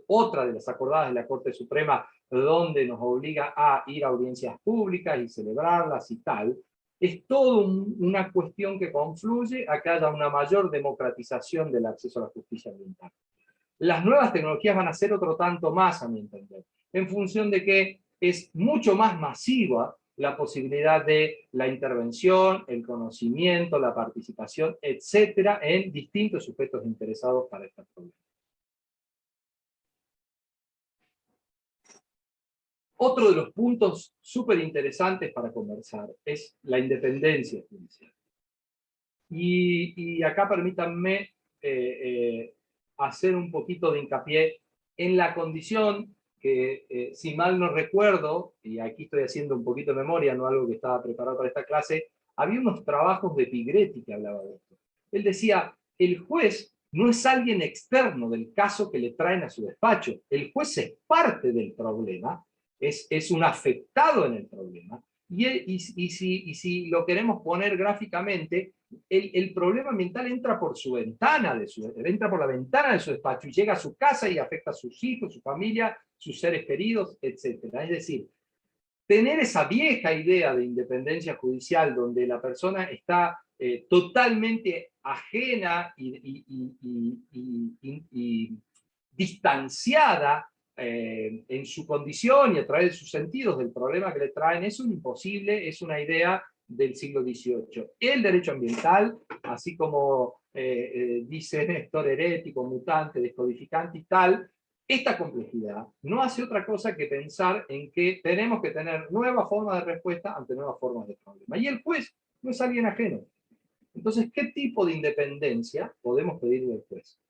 otra de las acordadas de la Corte Suprema, donde nos obliga a ir a audiencias públicas y celebrarlas y tal, es todo una cuestión que confluye a que haya una mayor democratización del acceso a la justicia ambiental. Las nuevas tecnologías van a ser otro tanto más, a mi entender, en función de que es mucho más masiva la posibilidad de la intervención, el conocimiento, la participación, etcétera, en distintos sujetos interesados para este problema. Otro de los puntos súper interesantes para conversar es la independencia judicial. Y acá permítanme hacer un poquito de hincapié en la condición que, si mal no recuerdo, y aquí estoy haciendo un poquito de memoria, no algo que estaba preparado para esta clase, había unos trabajos de Pigretti que hablaba de esto. Él decía, el juez no es alguien externo del caso que le traen a su despacho, el juez es parte del problema, es un afectado en el problema, y si lo queremos poner gráficamente, el problema ambiental entra por su ventana, entra por la ventana de su despacho y llega a su casa y afecta a sus hijos, su familia, sus seres queridos, etc. Es decir, tener esa vieja idea de independencia judicial donde la persona está totalmente ajena y distanciada en su condición y a través de sus sentidos del problema que le traen, es un imposible, es una idea del siglo XVIII. El derecho ambiental, así como dice Néstor, herético, mutante, descodificante y tal, esta complejidad no hace otra cosa que pensar en que tenemos que tener nuevas formas de respuesta ante nuevas formas de problema. Y el juez no es alguien ajeno. Entonces, ¿qué tipo de independencia podemos pedir del juez?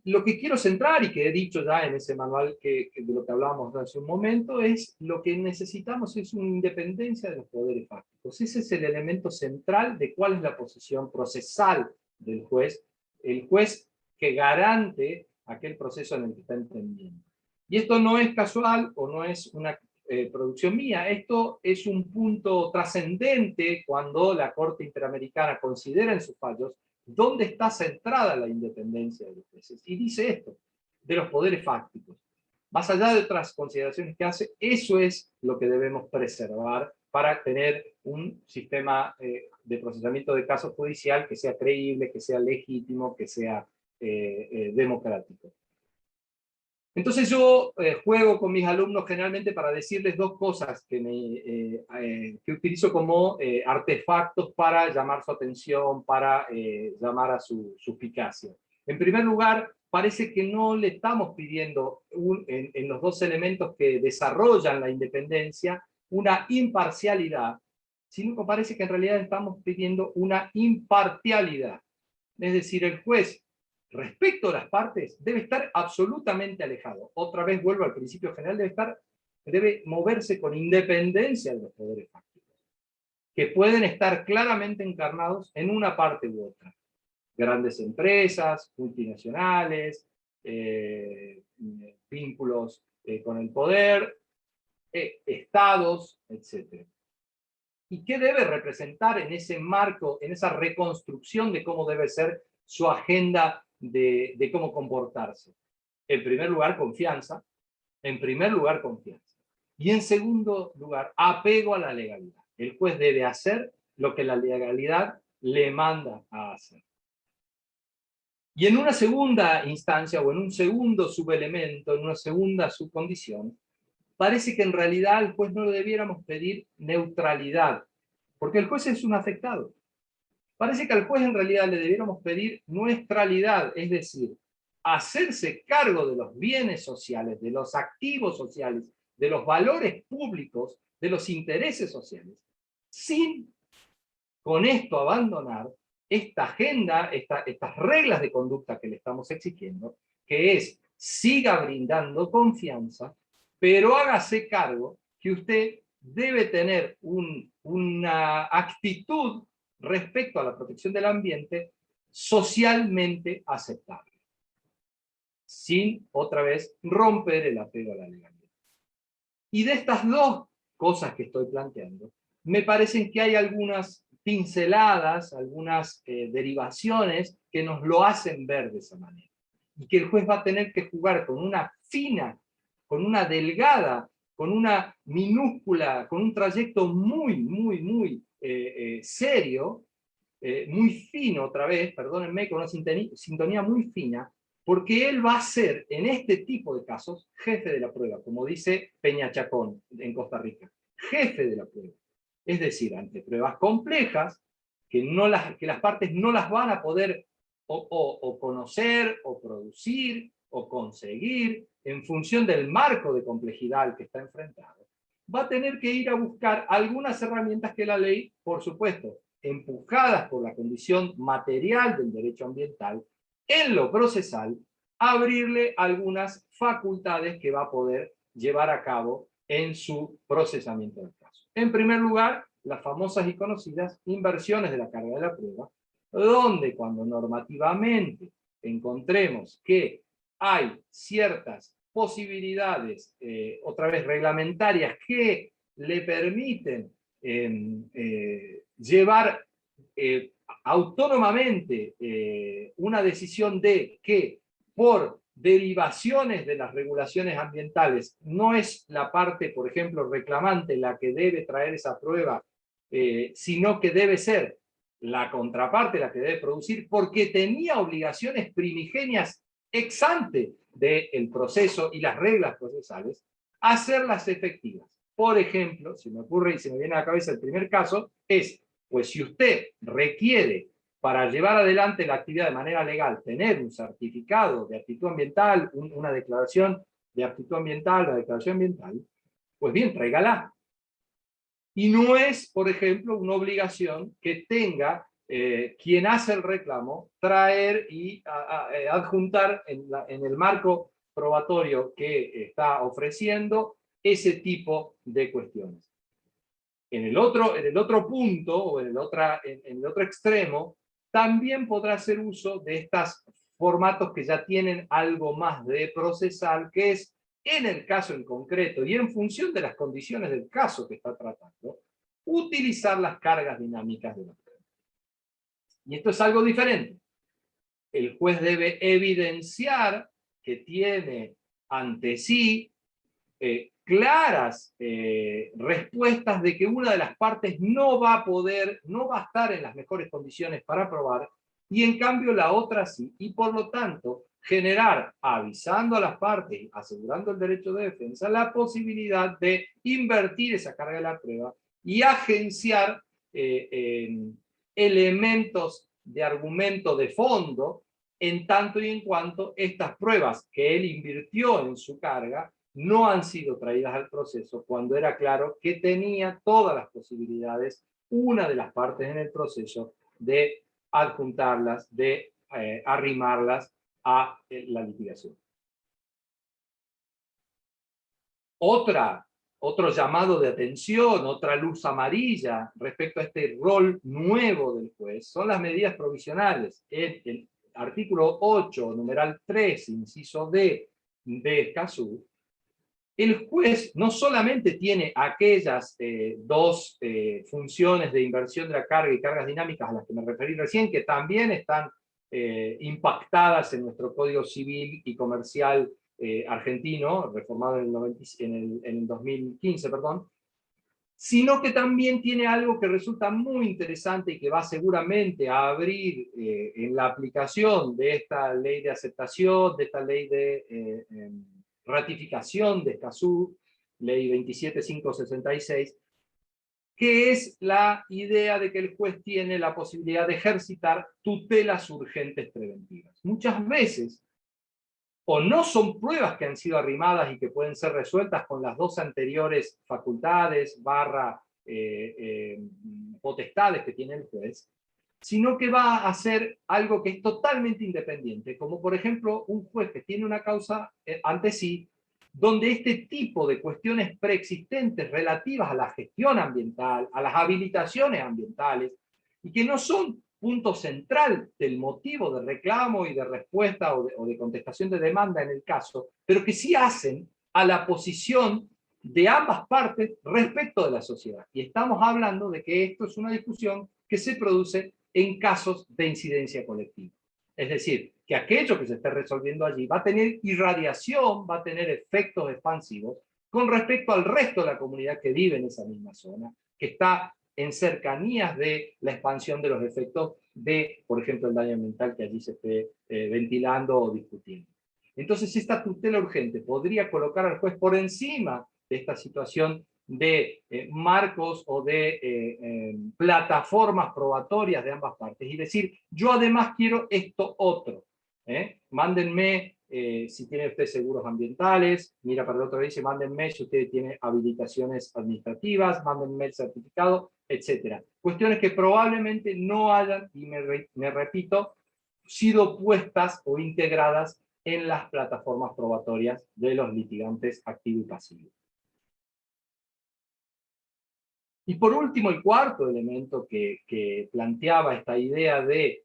Lo que quiero centrar, y que he dicho ya en ese manual de lo que hablábamos hace un momento, es lo que necesitamos es una independencia de los poderes fácticos. Ese es el elemento central de cuál es la posición procesal del juez, el juez que garante aquel proceso en el que está entendiendo. Y esto no es casual o no es una producción mía, esto es un punto trascendente cuando la Corte Interamericana considera en sus fallos dónde está centrada la independencia de los jueces. Y dice esto, de los poderes fácticos. Más allá de otras consideraciones que hace, eso es lo que debemos preservar para tener un sistema de procesamiento de casos judicial que sea creíble, que sea legítimo, que sea democrático. Entonces yo juego con mis alumnos generalmente para decirles dos cosas que utilizo como artefactos para llamar su atención, para llamar a su suspicacia. En primer lugar, parece que no le estamos pidiendo en los dos elementos que desarrollan la independencia una imparcialidad, sino que parece que en realidad estamos pidiendo una impartialidad. Es decir, el juez respecto a las partes, debe estar absolutamente alejado. Otra vez vuelvo al principio general, debe moverse con independencia de los poderes fácticos, que pueden estar claramente encarnados en una parte u otra. Grandes empresas, multinacionales, vínculos con el poder, estados, etc. ¿Y qué debe representar en ese marco, en esa reconstrucción de cómo debe ser su agenda de cómo comportarse? En primer lugar, confianza. En primer lugar, confianza. Y en segundo lugar, apego a la legalidad. El juez debe hacer lo que la legalidad le manda a hacer. Y en una segunda instancia, o en un segundo subelemento, en una segunda subcondición, parece que en realidad al juez no le debiéramos pedir neutralidad, porque el juez es un afectado. Parece que al juez en realidad le debiéramos pedir nuestralidad, es decir, hacerse cargo de los bienes sociales, de los activos sociales, de los valores públicos, de los intereses sociales, sin con esto abandonar esta agenda, estas reglas de conducta que le estamos exigiendo, que es, siga brindando confianza, pero hágase cargo que usted debe tener una actitud respecto a la protección del ambiente socialmente aceptable, sin, otra vez, romper el apego a la legalidad. Y de estas dos cosas que estoy planteando, me parecen que hay algunas pinceladas, algunas derivaciones que nos lo hacen ver de esa manera. Y que el juez va a tener que jugar con una fina, con una delgada, con una minúscula, con un trayecto muy serio, muy fino otra vez, perdónenme, con una sintonía muy fina, porque él va a ser, en este tipo de casos, jefe de la prueba, como dice Peña Chacón en Costa Rica. Jefe de la prueba. Es decir, ante pruebas complejas, que las partes no las van a poder o conocer, o producir, o conseguir, en función del marco de complejidad al que está enfrentado, va a tener que ir a buscar algunas herramientas que la ley, por supuesto, empujadas por la condición material del derecho ambiental, en lo procesal, abrirle algunas facultades que va a poder llevar a cabo en su procesamiento del caso. En primer lugar, las famosas y conocidas inversiones de la carga de la prueba, donde cuando normativamente encontremos que hay ciertas posibilidades, otra vez reglamentarias, que le permiten llevar autónomamente una decisión de que por derivaciones de las regulaciones ambientales no es la parte, por ejemplo, reclamante la que debe traer esa prueba, sino que debe ser la contraparte la que debe producir, porque tenía obligaciones primigenias ex ante del proceso y las reglas procesales, hacerlas efectivas. Por ejemplo, se me ocurre y se me viene a la cabeza el primer caso, es, pues si usted requiere para llevar adelante la actividad de manera legal, tener un certificado de aptitud ambiental, una declaración de aptitud ambiental, la declaración ambiental, pues bien, tráigala. Y no es, por ejemplo, una obligación que tenga quien hace el reclamo traer y adjuntar en el marco probatorio que está ofreciendo ese tipo de cuestiones. En el otro punto, o en el otro extremo, también podrá hacer uso de estos formatos que ya tienen algo más de procesal, que es, en el caso en concreto, y en función de las condiciones del caso que está tratando, utilizar las cargas dinámicas de la prueba. Y esto es algo diferente. El juez debe evidenciar que tiene ante sí claras respuestas de que una de las partes no va a estar en las mejores condiciones para probar, y en cambio la otra sí, y por lo tanto generar, avisando a las partes, asegurando el derecho de defensa, la posibilidad de invertir esa carga de la prueba y agenciar elementos de argumento de fondo, en tanto y en cuanto estas pruebas que él invirtió en su carga no han sido traídas al proceso, cuando era claro que tenía todas las posibilidades, una de las partes en el proceso, de adjuntarlas, de arrimarlas a la litigación. Otro llamado de atención, otra luz amarilla respecto a este rol nuevo del juez, son las medidas provisionales. El artículo 8, numeral 3, inciso D de Escazú, el juez no solamente tiene aquellas dos funciones de inversión de la carga y cargas dinámicas a las que me referí recién, que también están impactadas en nuestro Código Civil y Comercial argentino, reformado en el 2015, perdón, sino que también tiene algo que resulta muy interesante y que va seguramente a abrir en la aplicación de esta ley de aceptación, de esta ley de ratificación de Escazú, ley 27566, que es la idea de que el juez tiene la posibilidad de ejercitar tutelas urgentes preventivas. Muchas veces, o no son pruebas que han sido arrimadas y que pueden ser resueltas con las dos anteriores facultades potestades que tiene el juez, sino que va a hacer algo que es totalmente independiente, como por ejemplo un juez que tiene una causa ante sí, donde este tipo de cuestiones preexistentes relativas a la gestión ambiental, a las habilitaciones ambientales, y que no son punto central del motivo de reclamo y de respuesta o de contestación de demanda en el caso, pero que sí hacen a la posición de ambas partes respecto de la sociedad. Y estamos hablando de que esto es una discusión que se produce en casos de incidencia colectiva. Es decir, que aquello que se esté resolviendo allí va a tener irradiación, va a tener efectos expansivos con respecto al resto de la comunidad que vive en esa misma zona, que está en cercanías de la expansión de los efectos de, por ejemplo, el daño ambiental que allí se esté ventilando o discutiendo. Entonces, esta tutela urgente podría colocar al juez por encima de esta situación de marcos o de plataformas probatorias de ambas partes y decir, yo además quiero esto otro. Mándenme si tiene usted seguros ambientales, mira para el otro lado y dice, mándenme si usted tiene habilitaciones administrativas, mándenme el certificado, etc. Cuestiones que probablemente no hayan, y me repito, sido puestas o integradas en las plataformas probatorias de los litigantes activo y pasivo. Y por último, el cuarto elemento que planteaba esta idea de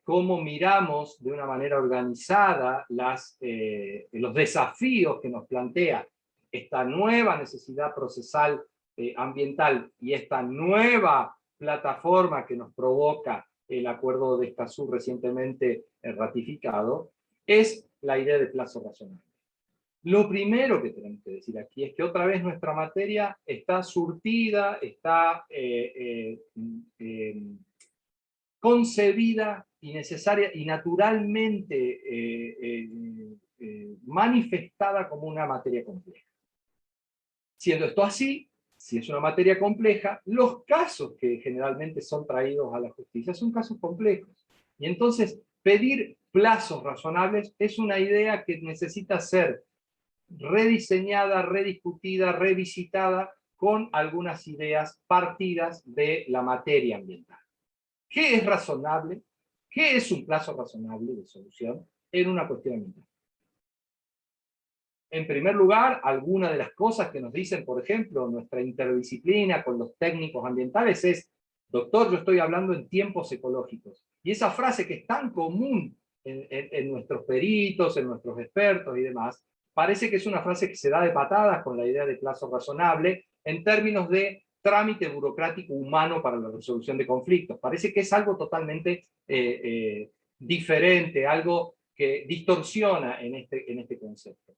cómo miramos de una manera organizada los desafíos que nos plantea esta nueva necesidad procesal ambiental y esta nueva plataforma que nos provoca el acuerdo de Escazú recientemente ratificado, es la idea de plazo razonable. Lo primero que tenemos que decir aquí es que otra vez nuestra materia está surtida, está concebida y necesaria y naturalmente manifestada como una materia compleja. Siendo esto así, si es una materia compleja, los casos que generalmente son traídos a la justicia son casos complejos. Y entonces pedir plazos razonables es una idea que necesita ser rediseñada, rediscutida, revisitada con algunas ideas partidas de la materia ambiental. ¿Qué es razonable? ¿Qué es un plazo razonable de solución en una cuestión ambiental? En primer lugar, algunas de las cosas que nos dicen, por ejemplo, nuestra interdisciplina con los técnicos ambientales es, doctor, yo estoy hablando en tiempos ecológicos. Y esa frase que es tan común en nuestros peritos, en nuestros expertos y demás, parece que es una frase que se da de patadas con la idea de plazo razonable en términos de trámite burocrático humano para la resolución de conflictos. Parece que es algo totalmente diferente, algo que distorsiona en este concepto.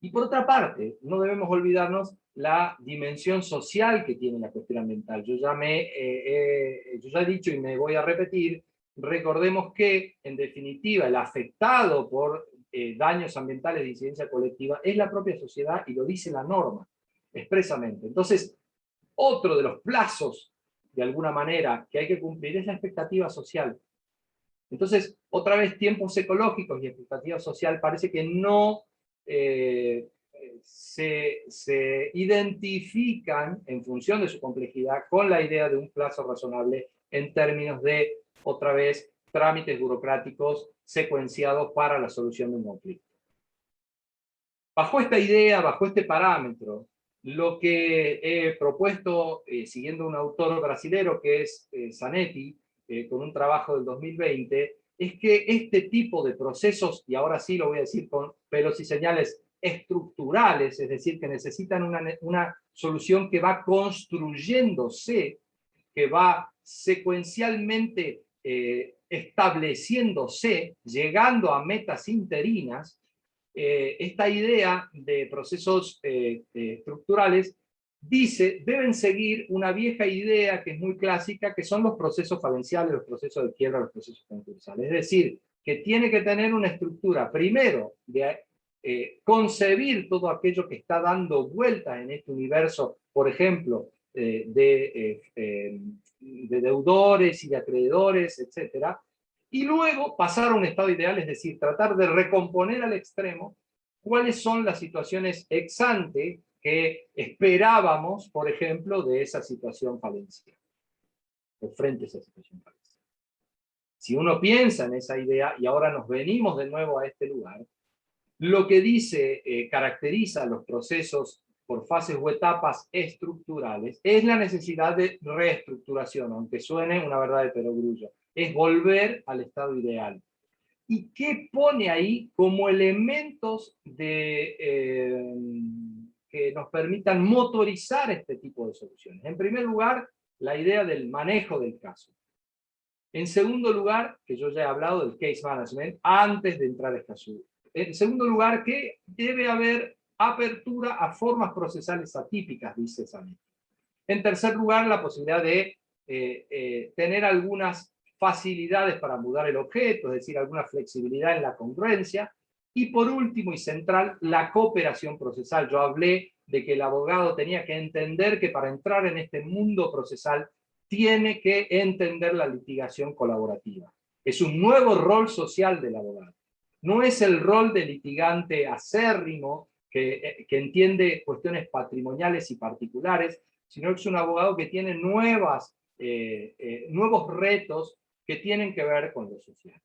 Y por otra parte, no debemos olvidarnos la dimensión social que tiene la cuestión ambiental. Yo ya he dicho y me voy a repetir, recordemos que, en definitiva, el afectado por daños ambientales de incidencia colectiva es la propia sociedad y lo dice la norma, expresamente. Entonces, otro de los plazos, de alguna manera, que hay que cumplir es la expectativa social. Entonces, otra vez, tiempos ecológicos y expectativa social parece que no se identifican en función de su complejidad con la idea de un plazo razonable en términos de, otra vez, trámites burocráticos secuenciados para la solución de un conflicto. Bajo esta idea, bajo este parámetro, lo que he propuesto, siguiendo un autor brasilero que es Zanetti, con un trabajo del 2020, es que este tipo de procesos, y ahora sí lo voy a decir con pelos y señales estructurales, es decir, que necesitan una solución que va construyéndose, que va secuencialmente estableciéndose, llegando a metas interinas. Esta idea de procesos estructurales dice, deben seguir una vieja idea que es muy clásica, que son los procesos falenciales, los procesos de quiebra, los procesos concursales. Es decir, que tiene que tener una estructura, primero, de concebir todo aquello que está dando vueltas en este universo, por ejemplo, de deudores y de acreedores, etc. Y luego pasar a un estado ideal, es decir, tratar de recomponer al extremo cuáles son las situaciones ex ante que esperábamos, por ejemplo, de esa situación falencial, o frente a esa situación falencial. Si uno piensa en esa idea, y ahora nos venimos de nuevo a este lugar, lo que dice, caracteriza los procesos por fases o etapas estructurales, es la necesidad de reestructuración, aunque suene una verdad de perogrullo, es volver al estado ideal. ¿Y qué pone ahí como elementos de que nos permitan motorizar este tipo de soluciones. En primer lugar, la idea del manejo del caso. En segundo lugar, que yo ya he hablado del case management antes de entrar a Escazú. En segundo lugar, que debe haber apertura a formas procesales atípicas, dice Zanetti. En tercer lugar, la posibilidad de tener algunas facilidades para mudar el objeto, es decir, alguna flexibilidad en la congruencia. Y por último y central, la cooperación procesal. Yo hablé de que el abogado tenía que entender que para entrar en este mundo procesal tiene que entender la litigación colaborativa. Es un nuevo rol social del abogado. No es el rol del litigante acérrimo que entiende cuestiones patrimoniales y particulares, sino que es un abogado que tiene nuevos retos que tienen que ver con lo social.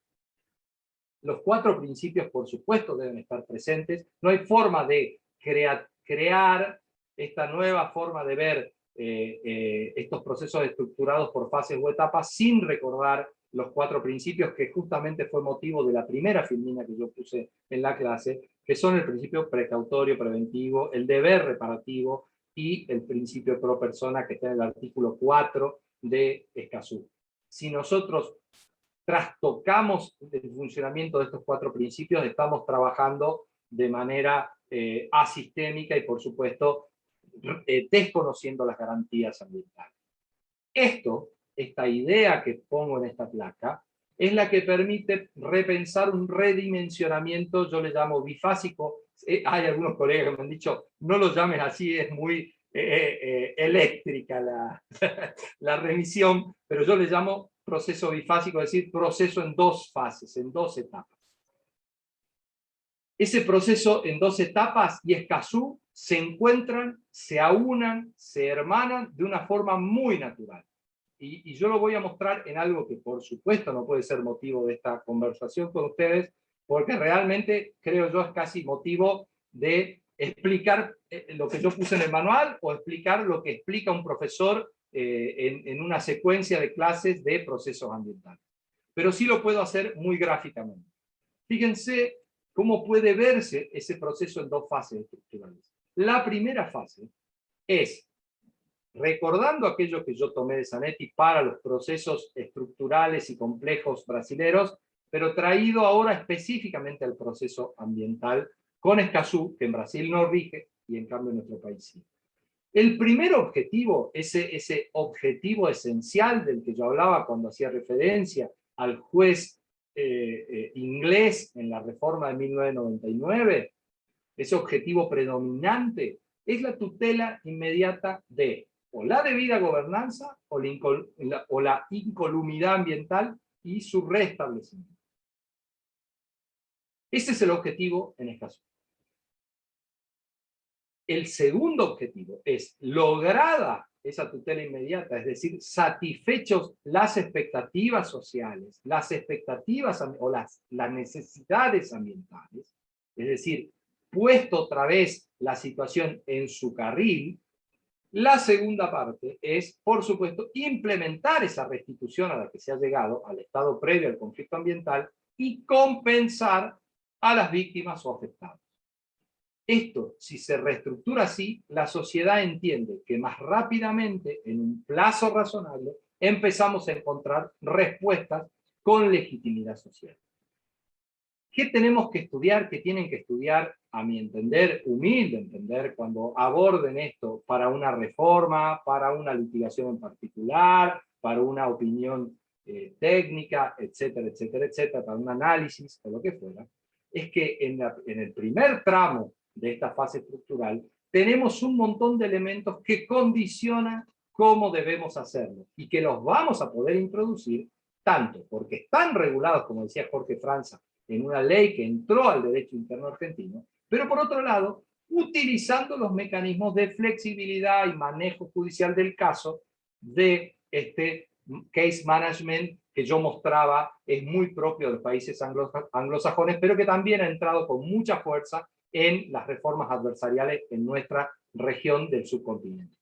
Los 4 principios, por supuesto, deben estar presentes. No hay forma de crear esta nueva forma de ver estos procesos estructurados por fases o etapas sin recordar los 4 principios que justamente fue motivo de la primera filmina que yo puse en la clase, que son el principio precautorio, preventivo, el deber reparativo y el principio pro persona que está en el artículo 4 de Escazú. Si nosotros trastocamos el funcionamiento de estos 4 principios, estamos trabajando de manera asistémica y, por supuesto, desconociendo las garantías ambientales. Esta idea que pongo en esta placa, es la que permite repensar un redimensionamiento, yo le llamo bifásico. Hay algunos colegas que me han dicho, no lo llames así, es muy eléctrica la remisión, pero yo le llamo proceso bifásico, es decir, proceso en 2 fases, en 2 etapas. Ese proceso en 2 etapas y Escazú se encuentran, se aunan, se hermanan de una forma muy natural. Y yo lo voy a mostrar en algo que por supuesto no puede ser motivo de esta conversación con ustedes, porque realmente creo yo es casi motivo de explicar lo que yo puse en el manual o explicar lo que explica un profesor en una secuencia de clases de procesos ambientales. Pero sí lo puedo hacer muy gráficamente. Fíjense cómo puede verse ese proceso en 2 fases estructurales. La primera fase es, recordando aquello que yo tomé de Zanetti para los procesos estructurales y complejos brasileros, pero traído ahora específicamente al proceso ambiental con Escazú, que en Brasil no rige y en cambio en nuestro país sí. El primer objetivo, ese objetivo esencial del que yo hablaba cuando hacía referencia al juez inglés en la reforma de 1999, ese objetivo predominante es la tutela inmediata de o la debida gobernanza o la incolumidad ambiental y su restablecimiento. Ese es el objetivo en Escazú. El segundo objetivo es, lograda esa tutela inmediata, es decir, satisfechos las expectativas sociales, las expectativas o las necesidades ambientales, es decir, puesto otra vez la situación en su carril, la segunda parte es, por supuesto, implementar esa restitución a la que se ha llegado al estado previo al conflicto ambiental y compensar a las víctimas o afectados. Esto, si se reestructura así, la sociedad entiende que más rápidamente, en un plazo razonable, empezamos a encontrar respuestas con legitimidad social. ¿Qué tenemos que estudiar? ¿Qué tienen que estudiar, a mi entender, humilde entender, cuando aborden esto para una reforma, para una litigación en particular, para una opinión técnica, etcétera, etcétera, etcétera, para un análisis o lo que fuera? Es que en el primer tramo de esta fase estructural tenemos un montón de elementos que condicionan cómo debemos hacerlo y que los vamos a poder introducir tanto porque están regulados, como decía Jorge Franza, en una ley que entró al derecho interno argentino, pero por otro lado, utilizando los mecanismos de flexibilidad y manejo judicial del caso de este case management que yo mostraba es muy propio de los países anglosajones, pero que también ha entrado con mucha fuerza en las reformas adversariales en nuestra región del subcontinente.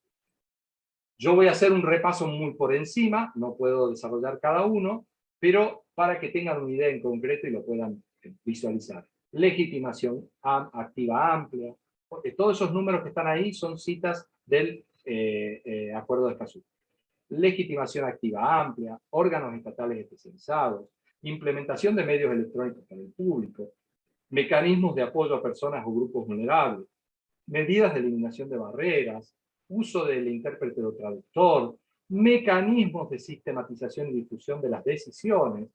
Yo voy a hacer un repaso muy por encima, no puedo desarrollar cada uno, pero para que tengan una idea en concreto y lo puedan visualizar. Legitimación activa amplia, todos esos números que están ahí son citas del Acuerdo de Escazú. Legitimación activa amplia, órganos estatales especializados, implementación de medios electrónicos para el público, mecanismos de apoyo a personas o grupos vulnerables, medidas de eliminación de barreras, uso del intérprete o traductor, mecanismos de sistematización y difusión de las decisiones.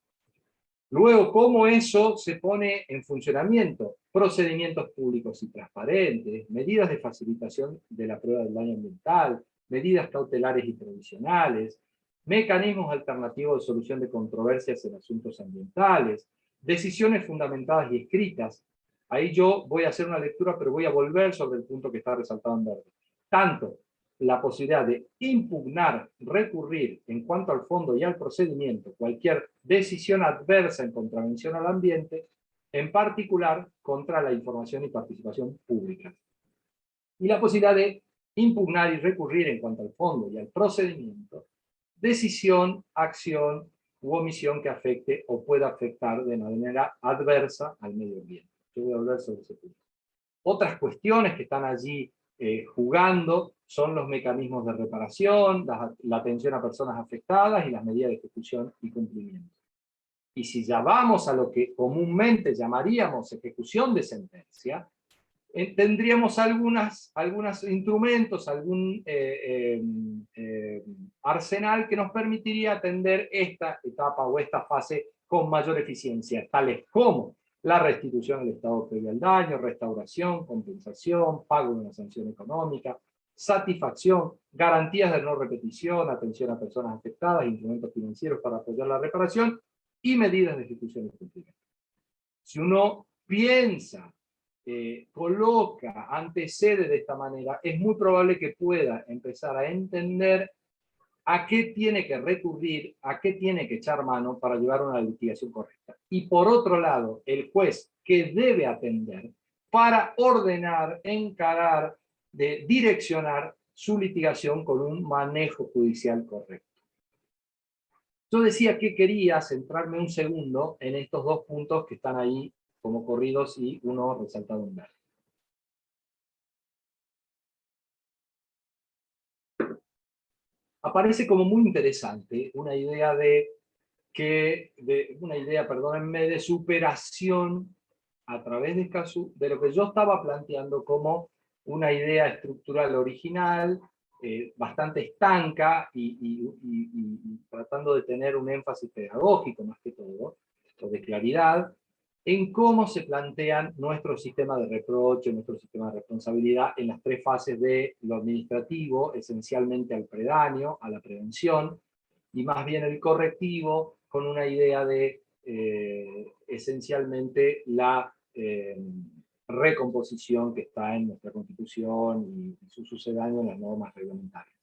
Luego, ¿cómo eso se pone en funcionamiento? Procedimientos públicos y transparentes, medidas de facilitación de la prueba del daño ambiental, medidas cautelares y provisionales, mecanismos alternativos de solución de controversias en asuntos ambientales, decisiones fundamentadas y escritas. Ahí yo voy a hacer una lectura, pero voy a volver sobre el punto que está resaltado en verde. Tanto la posibilidad de impugnar, recurrir en cuanto al fondo y al procedimiento, cualquier decisión adversa en contravención al ambiente, en particular contra la información y participación pública. Y la posibilidad de impugnar y recurrir en cuanto al fondo y al procedimiento, decisión, acción u omisión que afecte o pueda afectar de manera adversa al medio ambiente. Yo voy a hablar sobre ese punto. Otras cuestiones que están allí jugando son los mecanismos de reparación, la atención a personas afectadas y las medidas de ejecución y cumplimiento. Y si ya vamos a lo que comúnmente llamaríamos ejecución de sentencia, tendríamos algunos instrumentos, algún arsenal que nos permitiría atender esta etapa o esta fase con mayor eficiencia, tales como la restitución al Estado previo al daño, restauración, compensación, pago de una sanción económica, satisfacción, garantías de no repetición, atención a personas afectadas, instrumentos financieros para apoyar la reparación y medidas de ejecución y cumplimiento. Si uno piensa, coloca, antecede de esta manera, es muy probable que pueda empezar a entender a qué tiene que recurrir, a qué tiene que echar mano para llevar una litigación correcta. Y por otro lado, el juez que debe atender para ordenar, encarar, direccionar su litigación con un manejo judicial correcto. Yo decía que quería centrarme un segundo en estos dos puntos que están ahí como corridos y uno resaltado en verde. Aparece como muy interesante una idea de superación a través de Escazú de lo que yo estaba planteando como una idea estructural original, bastante estanca y tratando de tener un énfasis pedagógico más que todo, o de claridad, en cómo se plantean nuestro sistema de reproche, nuestro sistema de responsabilidad en las tres fases de lo administrativo, esencialmente al predaño, a la prevención, y más bien el correctivo, con una idea de esencialmente la recomposición que está en nuestra Constitución y su sucedáneo en las normas reglamentarias.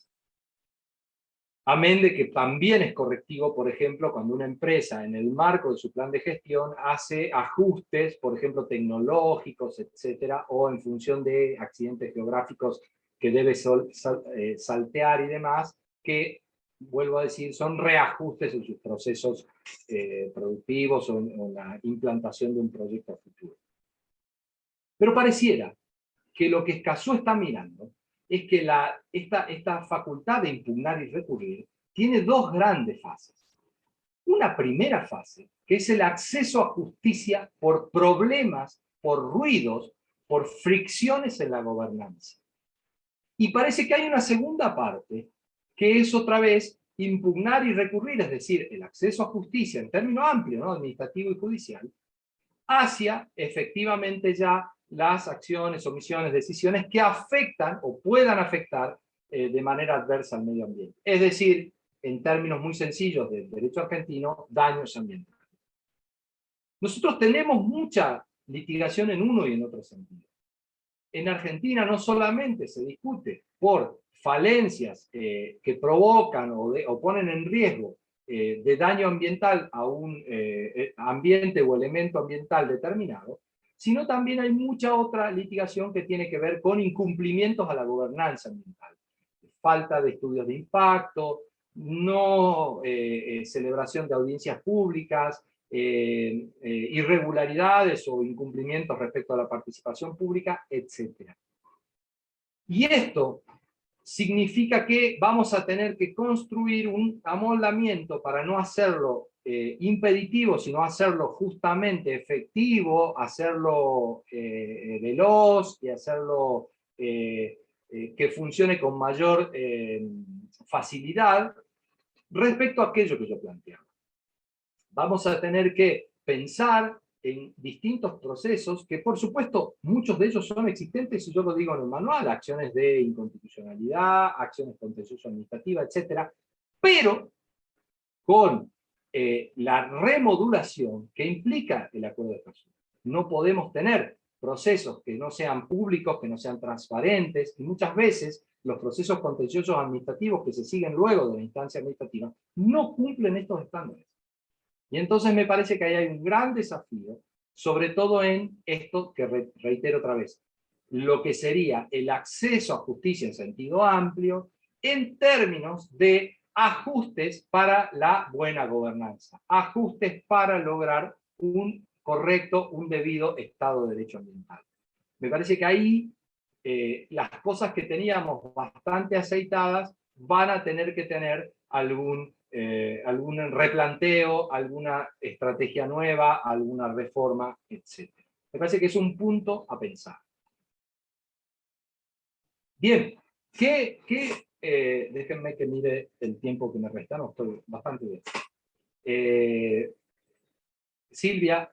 Amén de que también es correctivo, por ejemplo, cuando una empresa en el marco de su plan de gestión hace ajustes, por ejemplo, tecnológicos, etcétera, o en función de accidentes geográficos que debe saltear y demás, que, vuelvo a decir, son reajustes en sus procesos productivos o en la implantación de un proyecto a futuro. Pero pareciera que lo que Escazú está mirando es que esta facultad de impugnar y recurrir tiene dos grandes fases. Una primera fase, que es el acceso a justicia por problemas, por ruidos, por fricciones en la gobernanza. Y parece que hay una segunda parte, que es otra vez impugnar y recurrir, es decir, el acceso a justicia en término amplio, ¿no?, administrativo y judicial, hacia efectivamente ya las acciones, omisiones, decisiones que afectan o puedan afectar de manera adversa al medio ambiente. Es decir, en términos muy sencillos del derecho argentino, daños ambientales. Nosotros tenemos mucha litigación en uno y en otro sentido. En Argentina no solamente se discute por falencias que provocan o ponen en riesgo de daño ambiental a un ambiente o elemento ambiental determinado, sino también hay mucha otra litigación que tiene que ver con incumplimientos a la gobernanza ambiental. Falta de estudios de impacto, no celebración de audiencias públicas, irregularidades o incumplimientos respecto a la participación pública, etc. Y esto significa que vamos a tener que construir un amoldamiento para no hacerlo impeditivo, sino hacerlo justamente efectivo, hacerlo veloz y hacerlo que funcione con mayor facilidad respecto a aquello que yo planteaba. Vamos a tener que pensar en distintos procesos que, por supuesto, muchos de ellos son existentes, y yo lo digo en el manual, acciones de inconstitucionalidad, acciones contencioso-administrativas, etc., pero con la remodulación que implica el acuerdo de Escazú. No podemos tener procesos que no sean públicos, que no sean transparentes, y muchas veces los procesos contenciosos administrativos que se siguen luego de la instancia administrativa no cumplen estos estándares. Y entonces me parece que ahí hay un gran desafío, sobre todo en esto que reitero otra vez, lo que sería el acceso a justicia en sentido amplio, en términos de ajustes para la buena gobernanza, ajustes para lograr un correcto, un debido Estado de Derecho ambiental. Me parece que ahí las cosas que teníamos bastante aceitadas van a tener que tener algún replanteo, alguna estrategia nueva, alguna reforma, etc. Me parece que es un punto a pensar. Bien, déjenme que mire el tiempo que me resta, no, estoy bastante bien. Silvia.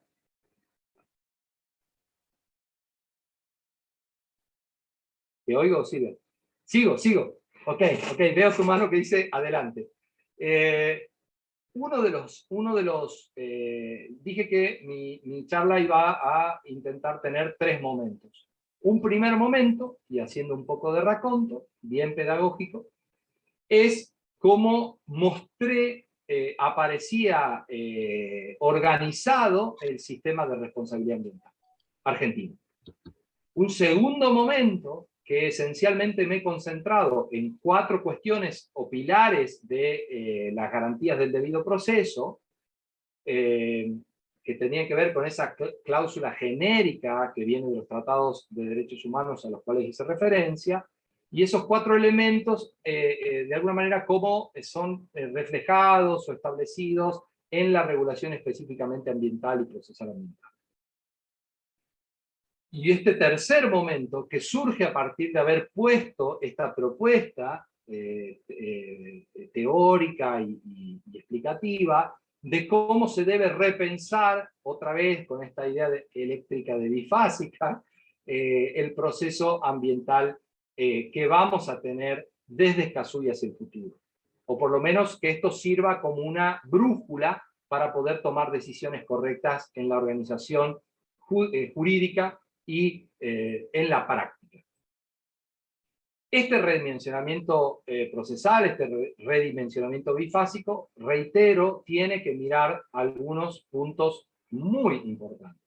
¿Te oigo, Silvia? Sigo. Ok, veo tu mano que dice adelante. Dije que mi charla iba a intentar tener 3 momentos. Un primer momento, y haciendo un poco de raconto, bien pedagógico, es cómo mostré, aparecía organizado el sistema de responsabilidad ambiental argentino. Un segundo momento, que esencialmente me he concentrado en 4 cuestiones o pilares de las garantías del debido proceso, que tenían que ver con esa cláusula genérica que viene de los tratados de derechos humanos a los cuales hice referencia, y esos 4 elementos, de alguna manera, cómo son reflejados o establecidos en la regulación específicamente ambiental y procesal ambiental. Y este tercer momento, que surge a partir de haber puesto esta propuesta teórica y explicativa, de cómo se debe repensar, otra vez con esta idea eléctrica de bifásica, el proceso ambiental que vamos a tener desde Escazú y hacia el futuro. O por lo menos que esto sirva como una brújula para poder tomar decisiones correctas en la organización jurídica y en la práctica. Este redimensionamiento procesal, este redimensionamiento bifásico, reitero, tiene que mirar algunos puntos muy importantes.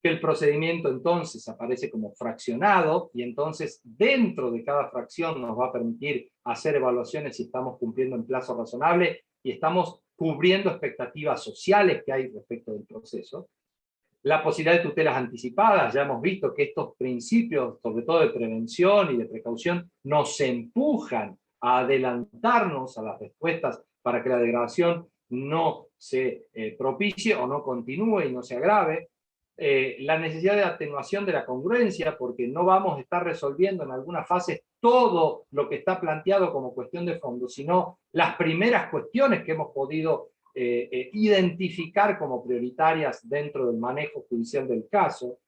Que el procedimiento entonces aparece como fraccionado, y entonces dentro de cada fracción nos va a permitir hacer evaluaciones si estamos cumpliendo en plazo razonable y estamos cubriendo expectativas sociales que hay respecto del proceso. La posibilidad de tutelas anticipadas, ya hemos visto que estos principios, sobre todo de prevención y de precaución, nos empujan a adelantarnos a las respuestas para que la degradación no se propicie o no continúe y no se agrave. La necesidad de atenuación de la congruencia, porque no vamos a estar resolviendo en algunas fases todo lo que está planteado como cuestión de fondo, sino las primeras cuestiones que hemos podido identificar como prioritarias dentro del manejo judicial del caso,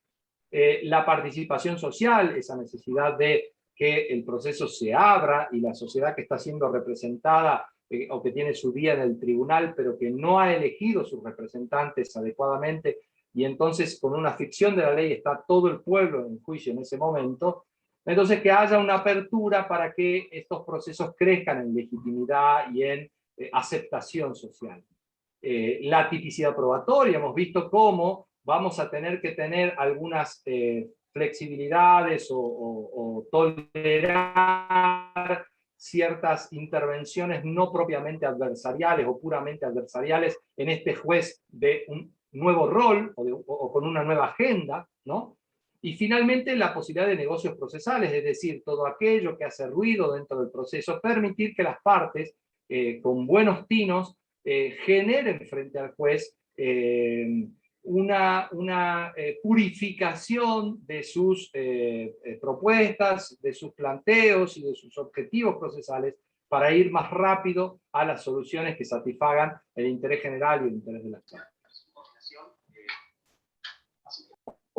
la participación social, esa necesidad de que el proceso se abra y la sociedad que está siendo representada o que tiene su día en el tribunal, pero que no ha elegido sus representantes adecuadamente, y entonces con una ficción de la ley está todo el pueblo en juicio en ese momento, entonces que haya una apertura para que estos procesos crezcan en legitimidad y en aceptación social. La tipicidad probatoria, hemos visto cómo vamos a tener que tener algunas flexibilidades o tolerar ciertas intervenciones no propiamente adversariales o puramente adversariales en este juez de un nuevo rol o con una nueva agenda, ¿no? Y finalmente la posibilidad de negocios procesales, es decir, todo aquello que hace ruido dentro del proceso, permitir que las partes, con buenos tinos, generen frente al juez una purificación de sus propuestas, de sus planteos y de sus objetivos procesales para ir más rápido a las soluciones que satisfagan el interés general y el interés de las partes.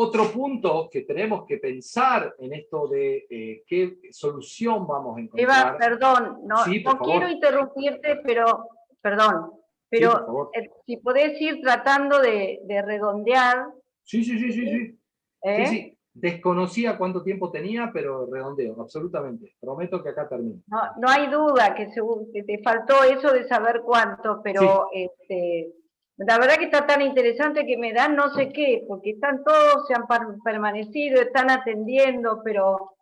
Otro punto que tenemos que pensar en esto de qué solución vamos a encontrar. Eva, perdón, no, sí, no quiero interrumpirte, pero, perdón, pero sí, si podés ir tratando de redondear. Sí. ¿Eh? Sí. Desconocía cuánto tiempo tenía, pero redondeo, absolutamente. Prometo que acá termino. No hay duda que te faltó eso de saber cuánto, pero la verdad que está tan interesante que me dan no sé qué, porque están todos, se han permanecido, están atendiendo, pero...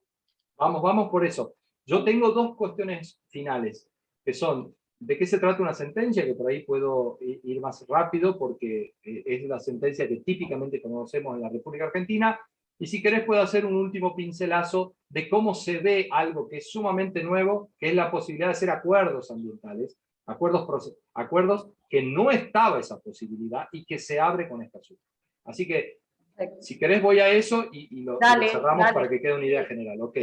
Vamos por eso. Yo tengo dos cuestiones finales, que son, ¿de qué se trata una sentencia? Que por ahí puedo ir más rápido, porque es la sentencia que típicamente conocemos en la República Argentina, y si querés puedo hacer un último pincelazo de cómo se ve algo que es sumamente nuevo, que es la posibilidad de hacer acuerdos ambientales, acuerdos que no estaba esa posibilidad y que se abre con esta asunto. Así que, si querés voy a eso y lo cerramos para que quede una idea general. Ok.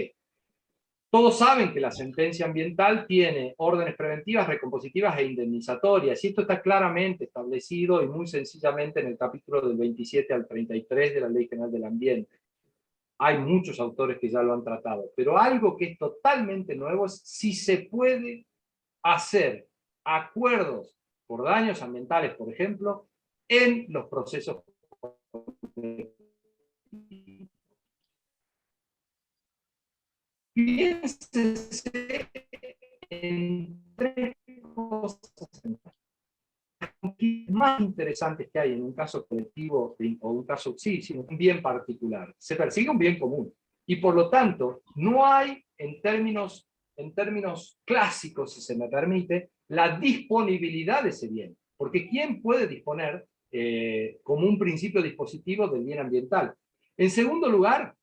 Todos saben que la sentencia ambiental tiene órdenes preventivas, recompositivas e indemnizatorias, y esto está claramente establecido y muy sencillamente en el capítulo del 27 al 33 de la Ley General del Ambiente. Hay muchos autores que ya lo han tratado, pero algo que es totalmente nuevo es si se puede hacer acuerdos por daños ambientales, por ejemplo, en los procesos. Piénsese en tres cosas más interesantes que hay en un caso colectivo o un caso, sino un bien particular. Se persigue un bien común. Y por lo tanto, no hay, en términos clásicos, si se me permite, la disponibilidad de ese bien. Porque ¿quién puede disponer como un principio dispositivo del bien ambiental? En segundo lugar,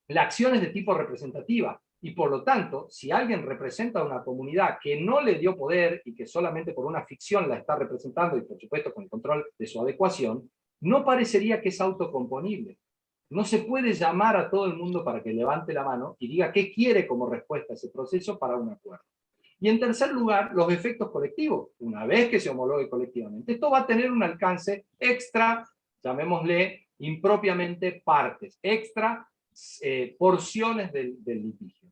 la acción es de tipo representativa. Y por lo tanto, si alguien representa a una comunidad que no le dio poder y que solamente por una ficción la está representando, y por supuesto con el control de su adecuación, no parecería que es autocomponible. No se puede llamar a todo el mundo para que levante la mano y diga qué quiere como respuesta a ese proceso para un acuerdo. Y en tercer lugar, los efectos colectivos. Una vez que se homologue colectivamente, esto va a tener un alcance extra, llamémosle impropiamente partes, extra porciones del litigio.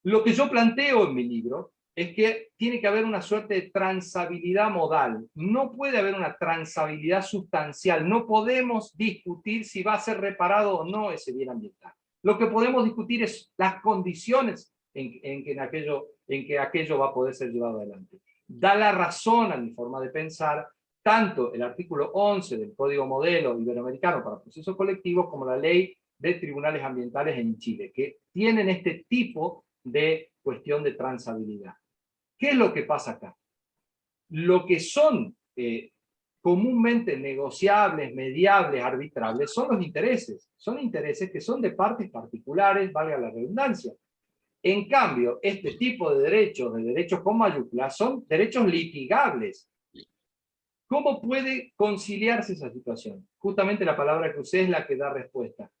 Lo que yo planteo en mi libro es que tiene que haber una suerte de transabilidad modal. No puede haber una transabilidad sustancial. No podemos discutir si va a ser reparado o no ese bien ambiental. Lo que podemos discutir es las condiciones en que aquello va a poder ser llevado adelante. Da la razón a mi forma de pensar tanto el artículo 11 del Código Modelo Iberoamericano para Procesos Colectivos como la Ley de Tribunales Ambientales en Chile, que tienen este tipo de cuestión de transabilidad. ¿Qué es lo que pasa acá? Lo que son comúnmente negociables, mediables, arbitrables, son los intereses. Son intereses que son de partes particulares, valga la redundancia. En cambio, este tipo de derechos con mayúsculas, son derechos litigables. ¿Cómo puede conciliarse esa situación? Justamente la palabra que usé es la que da respuesta.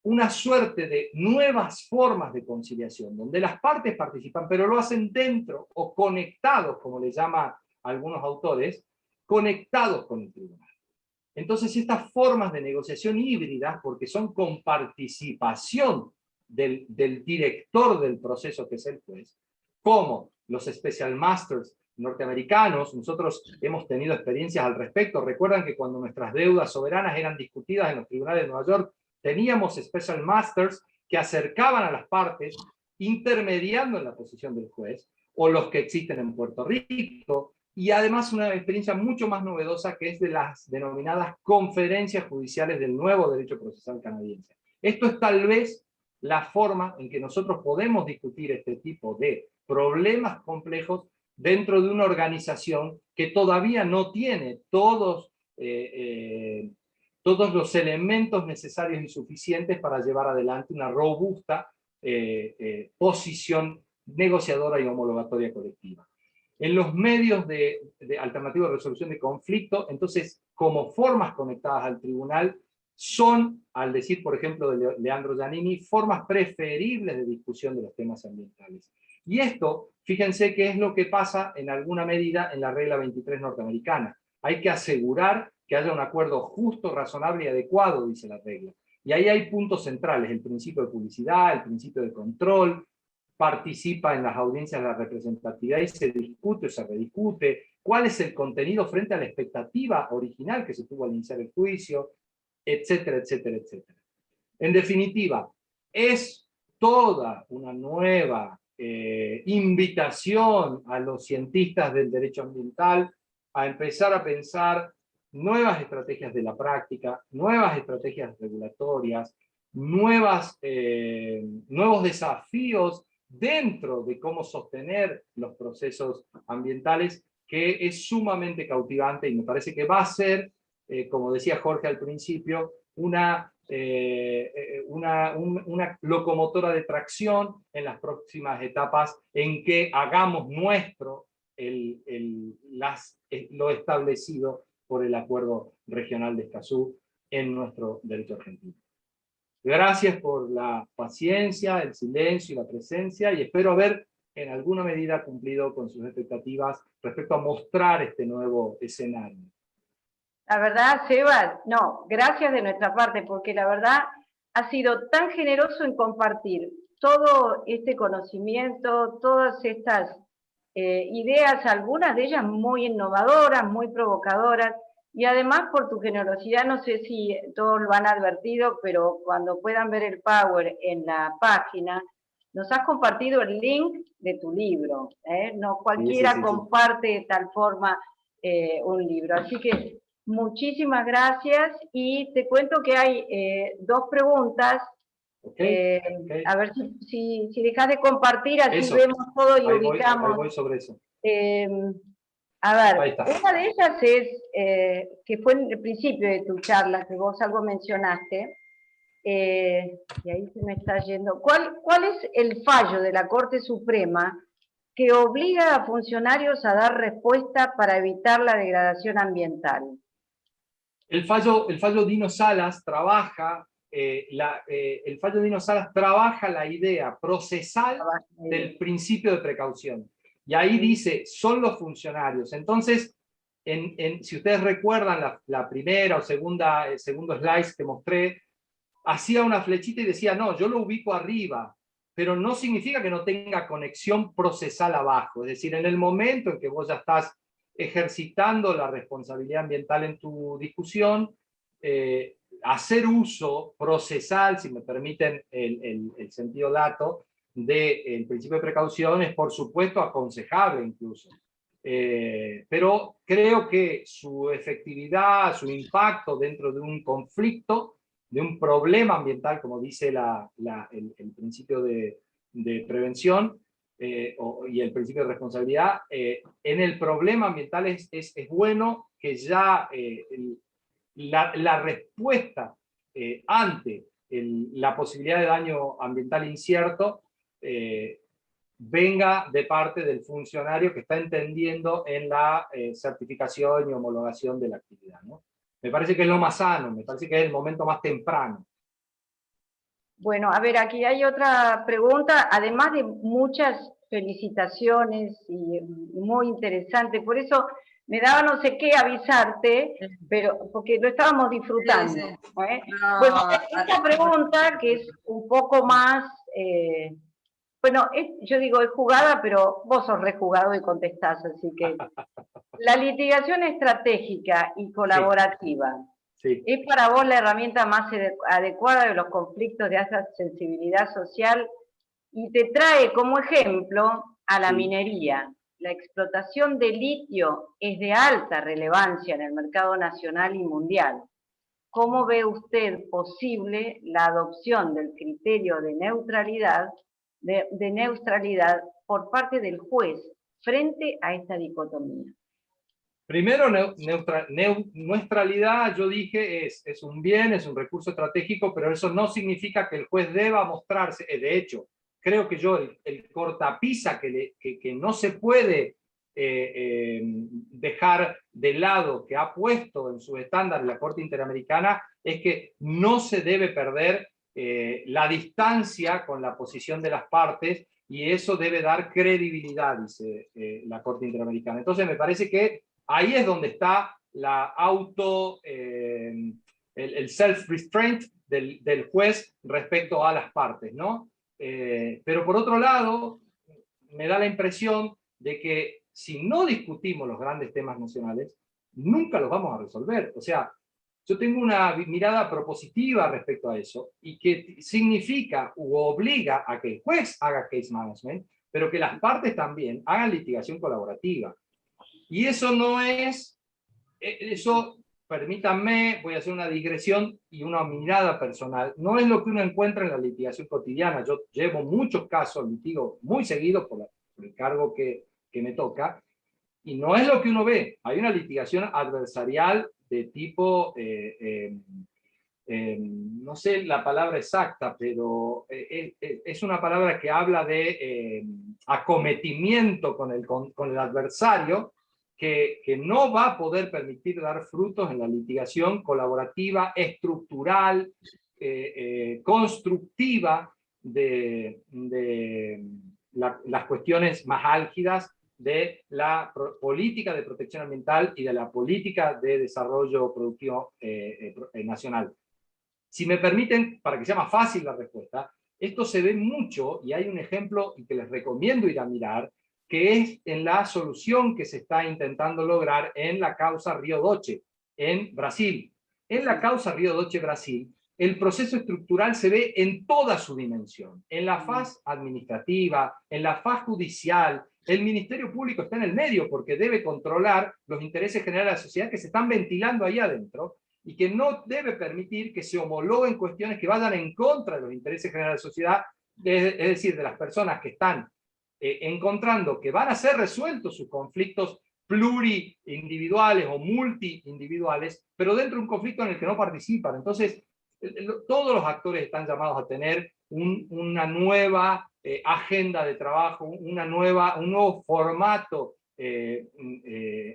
Una suerte de nuevas formas de conciliación, donde las partes participan, pero lo hacen dentro o conectados, como le llaman algunos autores, conectados con el tribunal. Entonces, estas formas de negociación híbridas, porque son con participación del director del proceso, que es el juez, como los Special Masters norteamericanos, nosotros hemos tenido experiencias al respecto. Recuerdan que cuando nuestras deudas soberanas eran discutidas en los tribunales de Nueva York, teníamos Special Masters que acercaban a las partes, intermediando en la posición del juez, o los que existen en Puerto Rico, y además una experiencia mucho más novedosa que es de las denominadas conferencias judiciales del nuevo derecho procesal canadiense. Esto es tal vez la forma en que nosotros podemos discutir este tipo de problemas complejos dentro de una organización que todavía no tiene todos todos los elementos necesarios y suficientes para llevar adelante una robusta posición negociadora y homologatoria colectiva. En los medios de alternativa de resolución de conflicto, entonces, como formas conectadas al tribunal, son, al decir, por ejemplo, de Leandro Giannini, formas preferibles de discusión de los temas ambientales. Y esto, fíjense que es lo que pasa en alguna medida en la regla 23 norteamericana. Hay que asegurar que haya un acuerdo justo, razonable y adecuado, dice la regla. Y ahí hay puntos centrales, el principio de publicidad, el principio de control, participa en las audiencias de la representatividad y se discute o se rediscute, cuál es el contenido frente a la expectativa original que se tuvo al iniciar el juicio, etcétera, etcétera, etcétera. En definitiva, es toda una nueva invitación a los cientistas del derecho ambiental a empezar a pensar nuevas estrategias de la práctica, nuevas estrategias regulatorias, nuevos desafíos dentro de cómo sostener los procesos ambientales, que es sumamente cautivante y me parece que va a ser, como decía Jorge al principio, una locomotora de tracción en las próximas etapas en que hagamos nuestro lo establecido por el Acuerdo Regional de Escazú en nuestro derecho argentino. Gracias por la paciencia, el silencio y la presencia, y espero haber en alguna medida cumplido con sus expectativas respecto a mostrar este nuevo escenario. La verdad, Seba, no, gracias de nuestra parte, porque la verdad ha sido tan generoso en compartir todo este conocimiento, todas estas ideas, algunas de ellas muy innovadoras, muy provocadoras, y además por tu generosidad, no sé si todos lo han advertido, pero cuando puedan ver el Power en la página, nos has compartido el link de tu libro, no cualquiera sí. Comparte de tal forma un libro, así que muchísimas gracias, y te cuento que hay dos preguntas. Okay. A ver si dejas de compartir, así eso. Vemos todo y ahí ubicamos. Voy sobre eso. A ver, una de ellas es, que fue en el principio de tu charla, que vos algo mencionaste, y ahí se me está yendo. ¿Cuál es el fallo de la Corte Suprema que obliga a funcionarios a dar respuesta para evitar la degradación ambiental? El fallo Dino Salas trabaja, el fallo Dino Salas trabaja la idea procesal del principio de precaución. Y ahí dice, son los funcionarios. Entonces, si ustedes recuerdan la primera o segundo slide que mostré, hacía una flechita y decía, no, yo lo ubico arriba, pero no significa que no tenga conexión procesal abajo. Es decir, en el momento en que vos ya estás ejercitando la responsabilidad ambiental en tu discusión, hacer uso procesal, si me permiten el sentido lato, del principio de precaución es por supuesto aconsejable incluso. Pero creo que su efectividad, su impacto dentro de un conflicto, de un problema ambiental, como dice el principio de prevención, y el principio de responsabilidad, en el problema ambiental es bueno que ya la respuesta ante la posibilidad de daño ambiental incierto venga de parte del funcionario que está entendiendo en la certificación y homologación de la actividad, ¿no? Me parece que es lo más sano, me parece que es el momento más temprano. Bueno, a ver, aquí hay otra pregunta, además de muchas felicitaciones y muy interesante, por eso me daba no sé qué avisarte, pero porque lo estábamos disfrutando. Sí, sí. No, bueno, esta pregunta que es un poco más, bueno, yo digo es jugada, pero vos sos rejugado y contestás, así que la litigación estratégica y colaborativa. Sí. Sí. ¿Es para vos la herramienta más adecuada de los conflictos de alta sensibilidad social? Y te trae como ejemplo a la minería. La explotación de litio es de alta relevancia en el mercado nacional y mundial. ¿Cómo ve usted posible la adopción del criterio de neutralidad, neutralidad por parte del juez frente a esta dicotomía? Primero, neutralidad, yo dije, es un bien, es un recurso estratégico, pero eso no significa que el juez deba mostrarse. De hecho, creo que yo, el cortapisa que no se puede dejar de lado, que ha puesto en su estándar la Corte Interamericana, es que no se debe perder la distancia con la posición de las partes, y eso debe dar credibilidad, dice la Corte Interamericana. Entonces me parece que ahí es donde está la el self-restraint del juez respecto a las partes, ¿no? Pero por otro lado, me da la impresión de que si no discutimos los grandes temas nacionales, nunca los vamos a resolver. O sea, yo tengo una mirada propositiva respecto a eso, y que significa u obliga a que el juez haga case management, pero que las partes también hagan litigación colaborativa. Y eso no es, eso, permítanme, voy a hacer una digresión y una mirada personal, no es lo que uno encuentra en la litigación cotidiana. Yo llevo muchos casos, litigo muy seguido por el cargo que me toca, y no es lo que uno ve. Hay una litigación adversarial de tipo, no sé la palabra exacta, pero es una palabra que habla de acometimiento con el adversario, que no va a poder permitir dar frutos en la litigación colaborativa, estructural, constructiva de las cuestiones más álgidas de la política de protección ambiental y de la política de desarrollo productivo nacional. Si me permiten, para que sea más fácil la respuesta, esto se ve mucho, y hay un ejemplo y que les recomiendo ir a mirar, que es en la solución que se está intentando lograr en la causa Río Doce, en Brasil. En la causa Río Doce, Brasil, el proceso estructural se ve en toda su dimensión, en la faz administrativa, en la faz judicial. El Ministerio Público está en el medio porque debe controlar los intereses generales de la sociedad que se están ventilando ahí adentro, y que no debe permitir que se homologuen cuestiones que vayan en contra de los intereses generales de la sociedad, es decir, de las personas que están encontrando que van a ser resueltos sus conflictos pluriindividuales o multiindividuales, pero dentro de un conflicto en el que no participan. Entonces, todos los actores están llamados a tener una nueva agenda de trabajo, un nuevo formato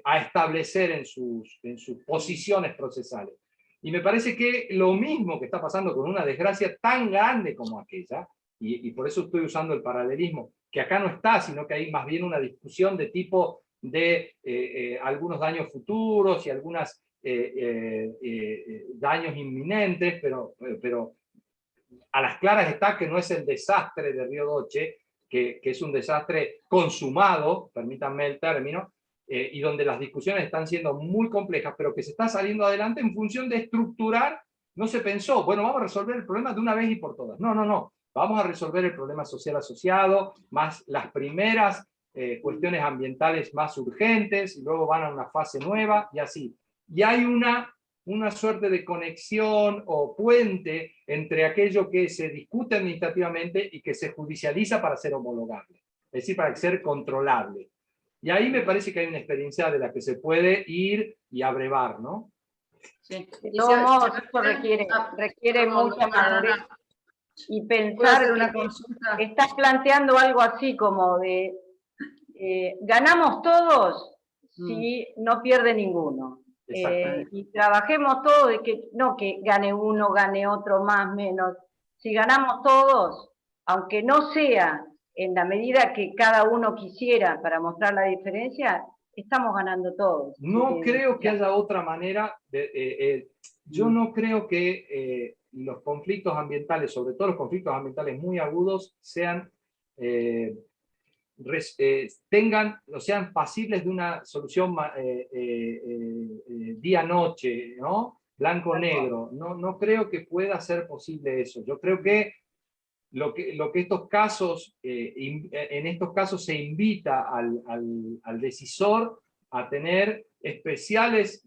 a establecer en sus posiciones procesales. Y me parece que lo mismo que está pasando con una desgracia tan grande como aquella, y por eso estoy usando el paralelismo, que acá no está, sino que hay más bien una discusión de tipo de algunos daños futuros y algunos daños inminentes, pero a las claras está que no es el desastre de Río Doce, que es un desastre consumado, permítanme el término, y donde las discusiones están siendo muy complejas, pero que se está saliendo adelante en función de estructurar. No se pensó, bueno, vamos a resolver el problema de una vez y por todas. No, no, no. Vamos a resolver el problema social asociado, más las primeras cuestiones ambientales más urgentes, y luego van a una fase nueva, y así. Y hay una suerte de conexión o puente entre aquello que se discute administrativamente y que se judicializa para ser homologable, es decir, para ser controlable. Y ahí me parece que hay una experiencia de la que se puede ir y abrevar, ¿no? Sí. De todos modos, esto requiere mucha madurez y pensar que estás planteando algo así como de ganamos todos si no pierde ninguno. Y trabajemos todos de que no que gane uno, gane otro, más, menos. Si ganamos todos, aunque no sea en la medida que cada uno quisiera para mostrar la diferencia, estamos ganando todos. No creo que haya otra manera. Yo no creo que los conflictos ambientales, sobre todo los conflictos ambientales muy agudos, sean sean pasibles de una solución día-noche, ¿no? Blanco-negro. No creo que pueda ser posible eso. Yo creo que lo que estos casos, en estos casos se invita al decisor a tener especiales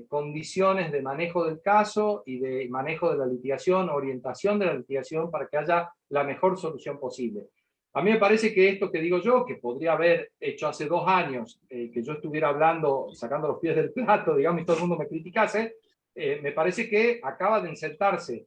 condiciones de manejo del caso y de manejo de la litigación, orientación de la litigación, para que haya la mejor solución posible. A mí me parece que esto que digo yo, que podría haber hecho hace 2 años, que yo estuviera hablando, sacando los pies del plato, digamos, y todo el mundo me criticase, me parece que acaba de insertarse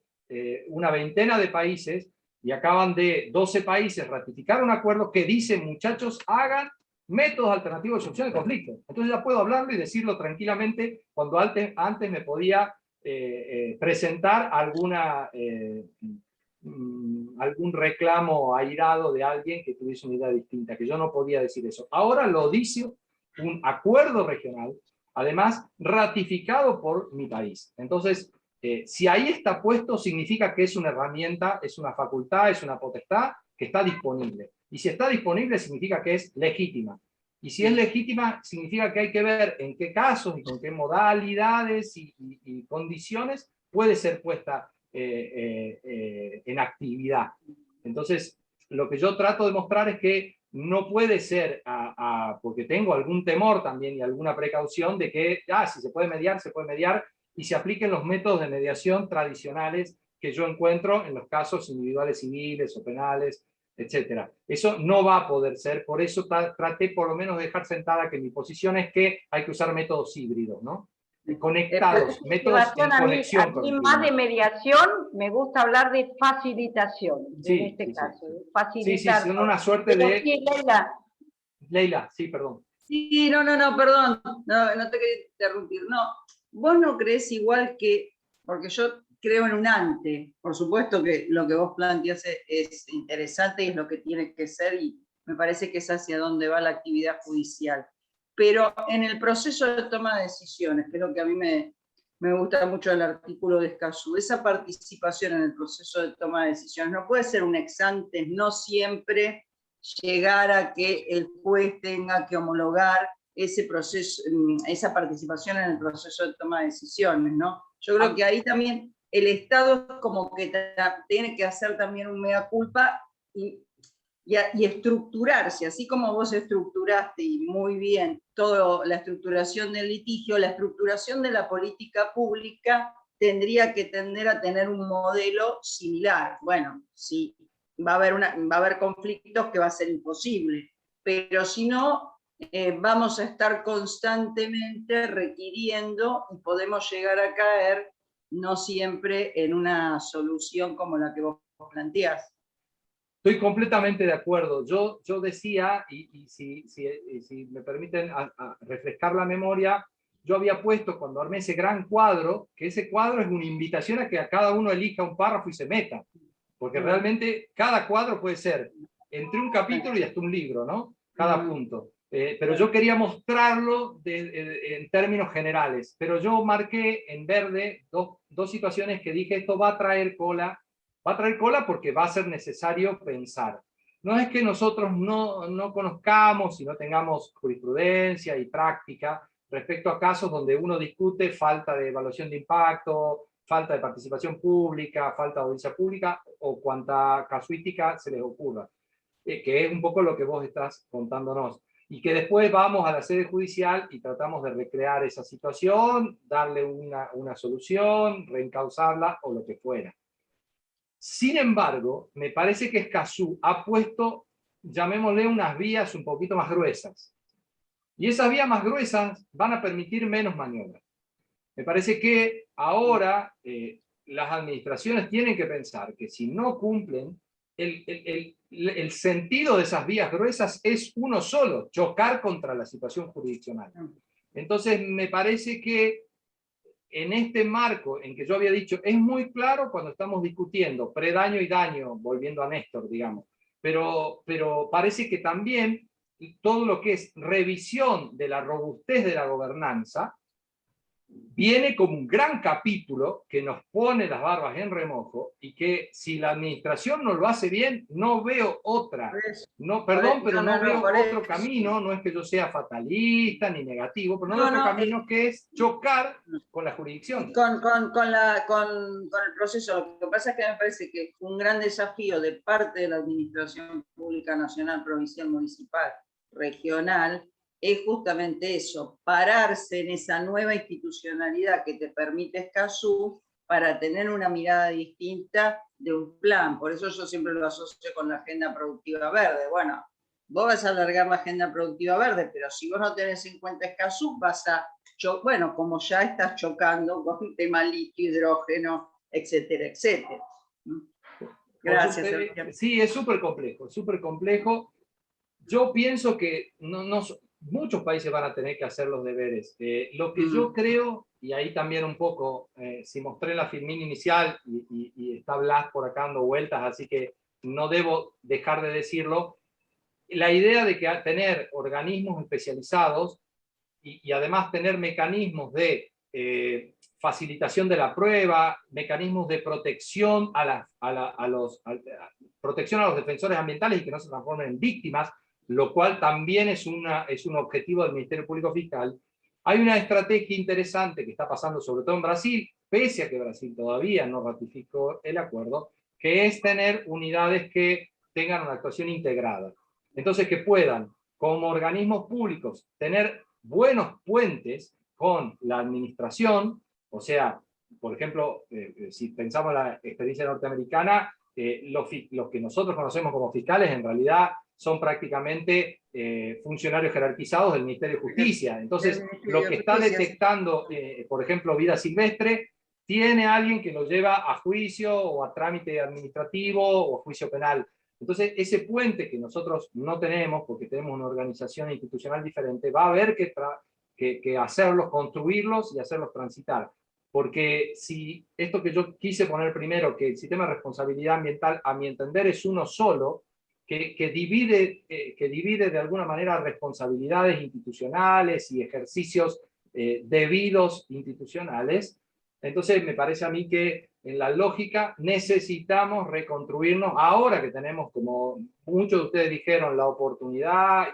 una veintena de países y acaban de 12 países ratificar un acuerdo que dice, muchachos, hagan métodos alternativos de solución de conflictos. Entonces ya puedo hablarlo y decirlo tranquilamente cuando antes me podía presentar algún reclamo airado de alguien que tuviese una idea distinta, que yo no podía decir eso. Ahora lo dice un acuerdo regional, además ratificado por mi país. Entonces, si ahí está puesto, significa que es una herramienta, es una facultad, es una potestad que está disponible. Y si está disponible, significa que es legítima. Y si es legítima, significa que hay que ver en qué casos y con qué modalidades y condiciones puede ser puesta en actividad. Entonces, lo que yo trato de mostrar es que no puede ser, porque tengo algún temor también y alguna precaución de que, si se puede mediar, y se apliquen los métodos de mediación tradicionales que yo encuentro en los casos individuales civiles o penales, etc. Eso no va a poder ser, por eso traté por lo menos de dejar sentada que mi posición es que hay que usar métodos híbridos, ¿no? Conectados, métodos en conexión con el más de mediación, me gusta hablar de facilitación, en este caso. Facilitar. Sí, son una suerte de... Sí, Leila, sí, perdón. Sí, no, perdón, no te quería interrumpir. No, vos no creés igual que, porque yo creo en un ante, por supuesto que lo que vos planteás es interesante y es lo que tiene que ser, y me parece que es hacia donde va la actividad judicial. Pero en el proceso de toma de decisiones, que es lo que a mí me gusta mucho del artículo de Escazú, esa participación en el proceso de toma de decisiones no puede ser un ex ante, no siempre llegar a que el juez tenga que homologar ese proceso, esa participación en el proceso de toma de decisiones, ¿no? Yo creo que ahí también el Estado como que tiene que hacer también un mea culpa y estructurarse, así como vos estructuraste y muy bien toda la estructuración del litigio, la estructuración de la política pública tendría que tender a tener un modelo similar. Bueno, sí, va a haber conflictos que va a ser imposible, pero si no, vamos a estar constantemente requiriendo y podemos llegar a caer no siempre en una solución como la que vos planteás. Estoy completamente de acuerdo. Yo decía, y si me permiten refrescar la memoria, yo había puesto cuando armé ese gran cuadro, que ese cuadro es una invitación a que a cada uno elija un párrafo y se meta. Porque realmente cada cuadro puede ser entre un capítulo y hasta un libro, ¿no? Cada punto. Pero yo quería mostrarlo en términos generales. Pero yo marqué en verde dos situaciones que dije, esto va a traer cola. Va a traer cola porque va a ser necesario pensar. No es que nosotros no conozcamos y no tengamos jurisprudencia y práctica respecto a casos donde uno discute falta de evaluación de impacto, falta de participación pública, falta de audiencia pública o cuanta casuística se les ocurra, que es un poco lo que vos estás contándonos. Y que después vamos a la sede judicial y tratamos de recrear esa situación, darle una solución, reencauzarla o lo que fuera. Sin embargo, me parece que Escazú ha puesto, llamémosle, unas vías un poquito más gruesas. Y esas vías más gruesas van a permitir menos maniobras. Me parece que ahora las administraciones tienen que pensar que si no cumplen, el sentido de esas vías gruesas es uno solo, chocar contra la situación jurisdiccional. Entonces, me parece que en este marco en que yo había dicho, es muy claro cuando estamos discutiendo predaño y daño, volviendo a Néstor, digamos, pero parece que también todo lo que es revisión de la robustez de la gobernanza viene como un gran capítulo que nos pone las barbas en remojo y que si la administración no lo hace bien, no veo otra. No, perdón, pero no veo otro camino. No es que yo sea fatalista ni negativo, pero no veo otro camino que es chocar con la jurisdicción. Con el proceso. Lo que pasa es que me parece que un gran desafío de parte de la Administración Pública Nacional, Provincial, Municipal, Regional, es justamente eso, pararse en esa nueva institucionalidad que te permite Escazú para tener una mirada distinta de un plan. Por eso yo siempre lo asocio con la agenda productiva verde. Bueno, vos vas a alargar la agenda productiva verde, pero si vos no tenés en cuenta Escazú, vas a, bueno, como ya estás chocando con el tema litio, hidrógeno, etcétera, etcétera. Gracias. Sí, es súper complejo, es súper complejo. Yo pienso que muchos países van a tener que hacer los deberes. Lo que yo creo, y ahí también un poco, si mostré la filmina inicial y está Blas por acá dando vueltas, así que no debo dejar de decirlo, la idea de que tener organismos especializados y además tener mecanismos de facilitación de la prueba, mecanismos de protección protección a los defensores ambientales y que no se transformen en víctimas, lo cual también es un objetivo del Ministerio Público Fiscal. Hay una estrategia interesante que está pasando sobre todo en Brasil, pese a que Brasil todavía no ratificó el acuerdo, que es tener unidades que tengan una actuación integrada. Entonces, que puedan, como organismos públicos, tener buenos puentes con la administración, o sea, por ejemplo, si pensamos en la experiencia norteamericana, los que nosotros conocemos como fiscales en realidad son prácticamente funcionarios jerarquizados del Ministerio de Justicia. Entonces, lo que está detectando, por ejemplo, vida silvestre, tiene alguien que lo lleva a juicio o a trámite administrativo o a juicio penal. Entonces, ese puente que nosotros no tenemos, porque tenemos una organización institucional diferente, va a haber que hacerlos, construirlos y hacerlos transitar. Porque si esto que yo quise poner primero, que el sistema de responsabilidad ambiental, a mi entender, es uno solo, que divide de alguna manera responsabilidades institucionales y ejercicios debidos institucionales, entonces me parece a mí que en la lógica necesitamos reconstruirnos ahora que tenemos, como muchos de ustedes dijeron, la oportunidad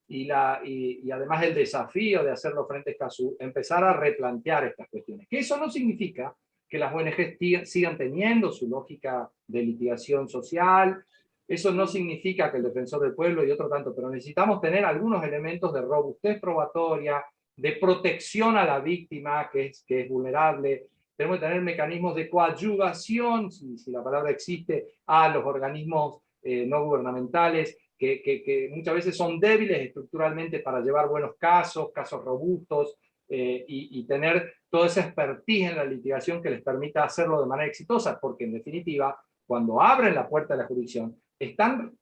y además el desafío de hacerlo frente a Escazú, empezar a replantear estas cuestiones. Que eso no significa que las ONG sigan teniendo su lógica de litigación social, eso no significa que el defensor del pueblo y otro tanto, pero necesitamos tener algunos elementos de robustez probatoria, de protección a la víctima que es vulnerable. Tenemos que tener mecanismos de coadyuvación, si la palabra existe, a los organismos no gubernamentales, que muchas veces son débiles estructuralmente para llevar buenos casos robustos, y tener toda esa expertise en la litigación que les permita hacerlo de manera exitosa, porque en definitiva, cuando abren la puerta de la jurisdicción, están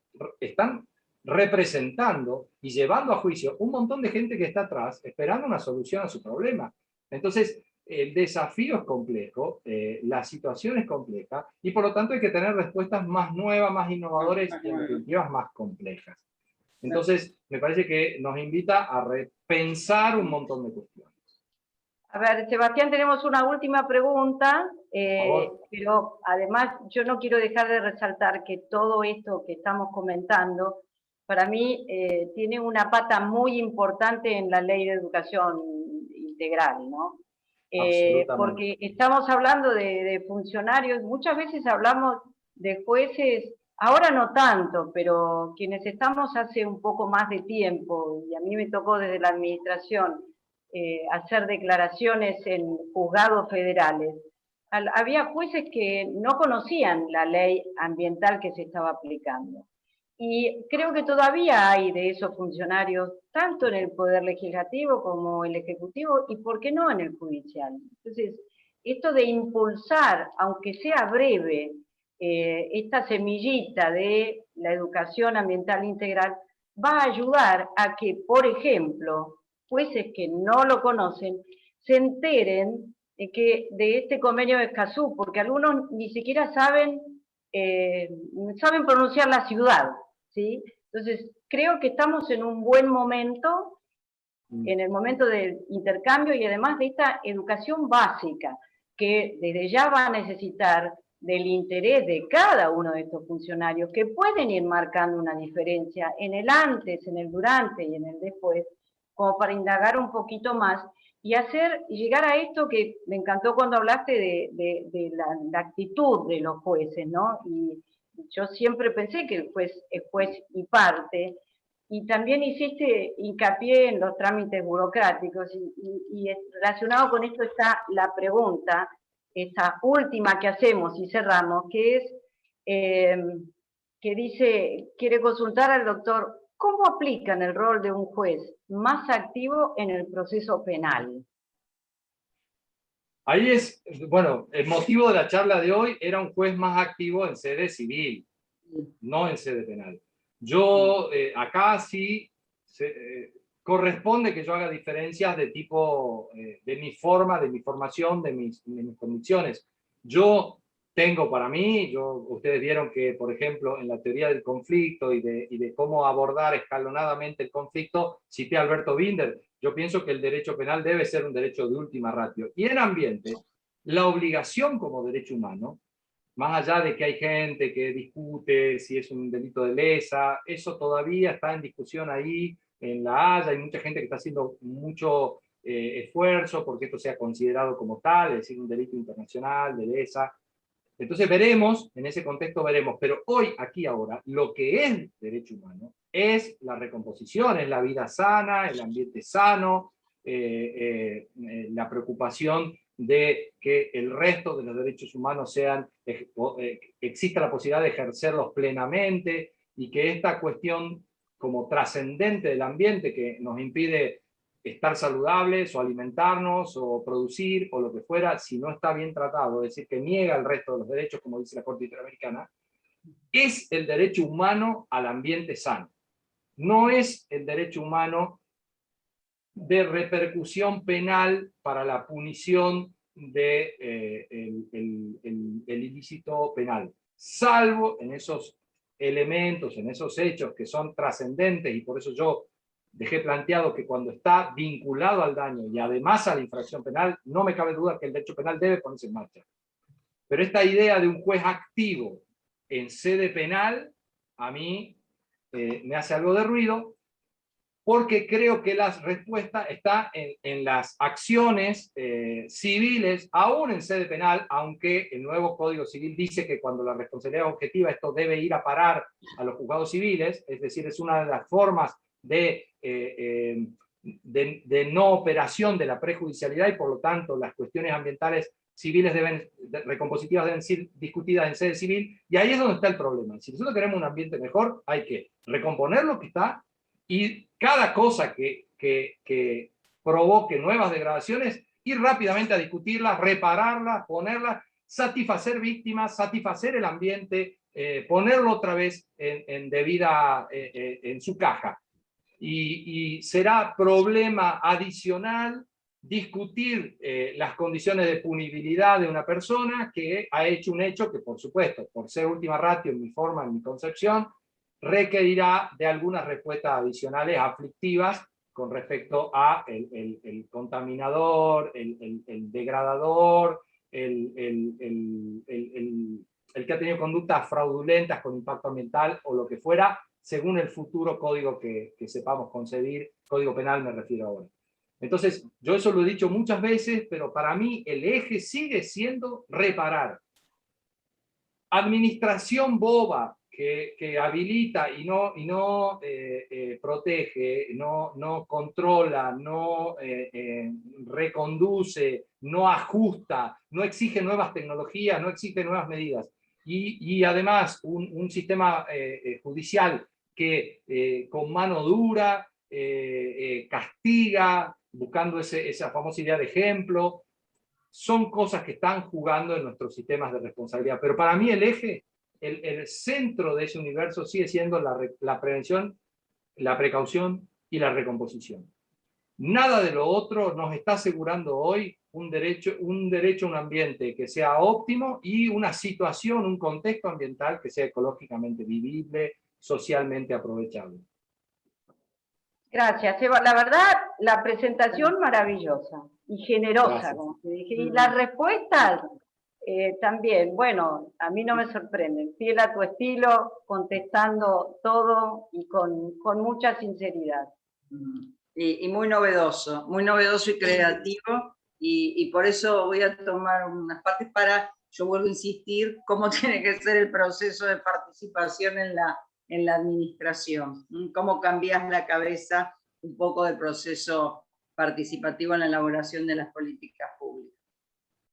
representando y llevando a juicio un montón de gente que está atrás esperando una solución a su problema. Entonces, el desafío es complejo, la situación es compleja y por lo tanto hay que tener respuestas más nuevas, más innovadoras y en definitiva más complejas. Entonces, me parece que nos invita a repensar un montón de cuestiones. A ver, Sebastián, tenemos una última pregunta, pero además yo no quiero dejar de resaltar que todo esto que estamos comentando, para mí tiene una pata muy importante en la Ley de Educación Integral, ¿no? Porque estamos hablando de funcionarios, muchas veces hablamos de jueces, ahora no tanto, pero quienes estamos hace un poco más de tiempo, y a mí me tocó desde la administración hacer declaraciones en juzgados federales, había jueces que no conocían la ley ambiental que se estaba aplicando. Y creo que todavía hay de esos funcionarios, tanto en el Poder Legislativo como el Ejecutivo, y por qué no en el Judicial. Entonces, esto de impulsar, aunque sea breve, esta semillita de la educación ambiental integral, va a ayudar a que, por ejemplo, jueces que no lo conocen, se enteren de este convenio de Escazú, porque algunos ni siquiera saben pronunciar la ciudad, ¿sí? Entonces, creo que estamos en un buen momento, en el momento del intercambio y además de esta educación básica, que desde ya va a necesitar del interés de cada uno de estos funcionarios, que pueden ir marcando una diferencia en el antes, en el durante y en el después, como para indagar un poquito más y llegar a esto que me encantó cuando hablaste de la actitud de los jueces, ¿no? Y yo siempre pensé que el juez es juez y parte, y también hiciste hincapié en los trámites burocráticos, y relacionado con esto está la pregunta, esa última que hacemos y cerramos, que es, que dice, quiere consultar al doctor, ¿cómo aplican el rol de un juez más activo en el proceso penal? Ahí es, bueno, el motivo de la charla de hoy era un juez más activo en sede civil, no en sede penal. Yo, acá sí, corresponde que yo haga diferencias de tipo, de mi forma, de mi formación, de mis convicciones. Yo tengo para mí, ustedes vieron que, por ejemplo, en la teoría del conflicto y de cómo abordar escalonadamente el conflicto, cité a Alberto Binder. Yo pienso que el derecho penal debe ser un derecho de última ratio. Y en ambiente, la obligación como derecho humano, más allá de que hay gente que discute si es un delito de lesa, eso todavía está en discusión ahí en La Haya. Hay mucha gente que está haciendo mucho esfuerzo porque esto sea considerado como tal, es decir, un delito internacional de lesa. Entonces veremos, en ese contexto veremos, pero hoy, aquí, ahora, lo que es derecho humano es la recomposición, es la vida sana, el ambiente sano, la preocupación de que el resto de los derechos humanos exista la posibilidad de ejercerlos plenamente y que esta cuestión como trascendente del ambiente que nos impide estar saludables o alimentarnos o producir o lo que fuera, si no está bien tratado, es decir, que niega el resto de los derechos, como dice la Corte Interamericana, es el derecho humano al ambiente sano. No es el derecho humano de repercusión penal para la punición del el ilícito penal, salvo en esos elementos, en esos hechos que son trascendentes, y por eso yo dejé planteado que cuando está vinculado al daño y además a la infracción penal, no me cabe duda que el derecho penal debe ponerse en marcha. Pero esta idea de un juez activo en sede penal, a mí me hace algo de ruido, porque creo que la respuesta está en las acciones civiles, aún en sede penal, aunque el nuevo Código Civil dice que cuando la responsabilidad es objetiva, esto debe ir a parar a los juzgados civiles, es decir, es una de las formas de no operación de la prejudicialidad, y por lo tanto las cuestiones ambientales civiles recompositivas deben ser discutidas en sede civil, y ahí es donde está el problema. Si nosotros queremos un ambiente mejor, hay que recomponer lo que está, y cada cosa que provoque nuevas degradaciones, ir rápidamente a discutirlas, repararlas, ponerlas, satisfacer víctimas, satisfacer el ambiente, ponerlo otra vez en debida, en su caja. Y será problema adicional discutir las condiciones de punibilidad de una persona que ha hecho un hecho que, por supuesto, por ser última ratio en mi forma, en mi concepción, requerirá de algunas respuestas adicionales aflictivas con respecto a el contaminador, el degradador, el que ha tenido conductas fraudulentas con impacto ambiental o lo que fuera, según el futuro código que sepamos concebir, código penal me refiero ahora. Entonces, yo eso lo he dicho muchas veces, pero para mí el eje sigue siendo reparar. Administración boba que habilita y no protege, no controla, no reconduce, no ajusta, no exige nuevas tecnologías, no exige nuevas medidas. Y además un sistema judicial que con mano dura castiga, buscando esa famosa idea de ejemplo, son cosas que están jugando en nuestros sistemas de responsabilidad. Pero para mí el eje, el centro de ese universo sigue siendo la prevención, la precaución y la recomposición. Nada de lo otro nos está asegurando hoy un derecho a un ambiente que sea óptimo y una situación, un contexto ambiental que sea ecológicamente vivible, socialmente aprovechable. Gracias, Eva. La verdad, la presentación maravillosa y generosa, Gracias. como te dije. Y las respuestas también, bueno, a mí no me sorprenden. Fiel a tu estilo, contestando todo y con mucha sinceridad. Y muy novedoso y creativo. Y por eso voy a tomar unas partes para, yo vuelvo a insistir, cómo tiene que ser el proceso de participación en la administración, cómo cambias la cabeza un poco del proceso participativo en la elaboración de las políticas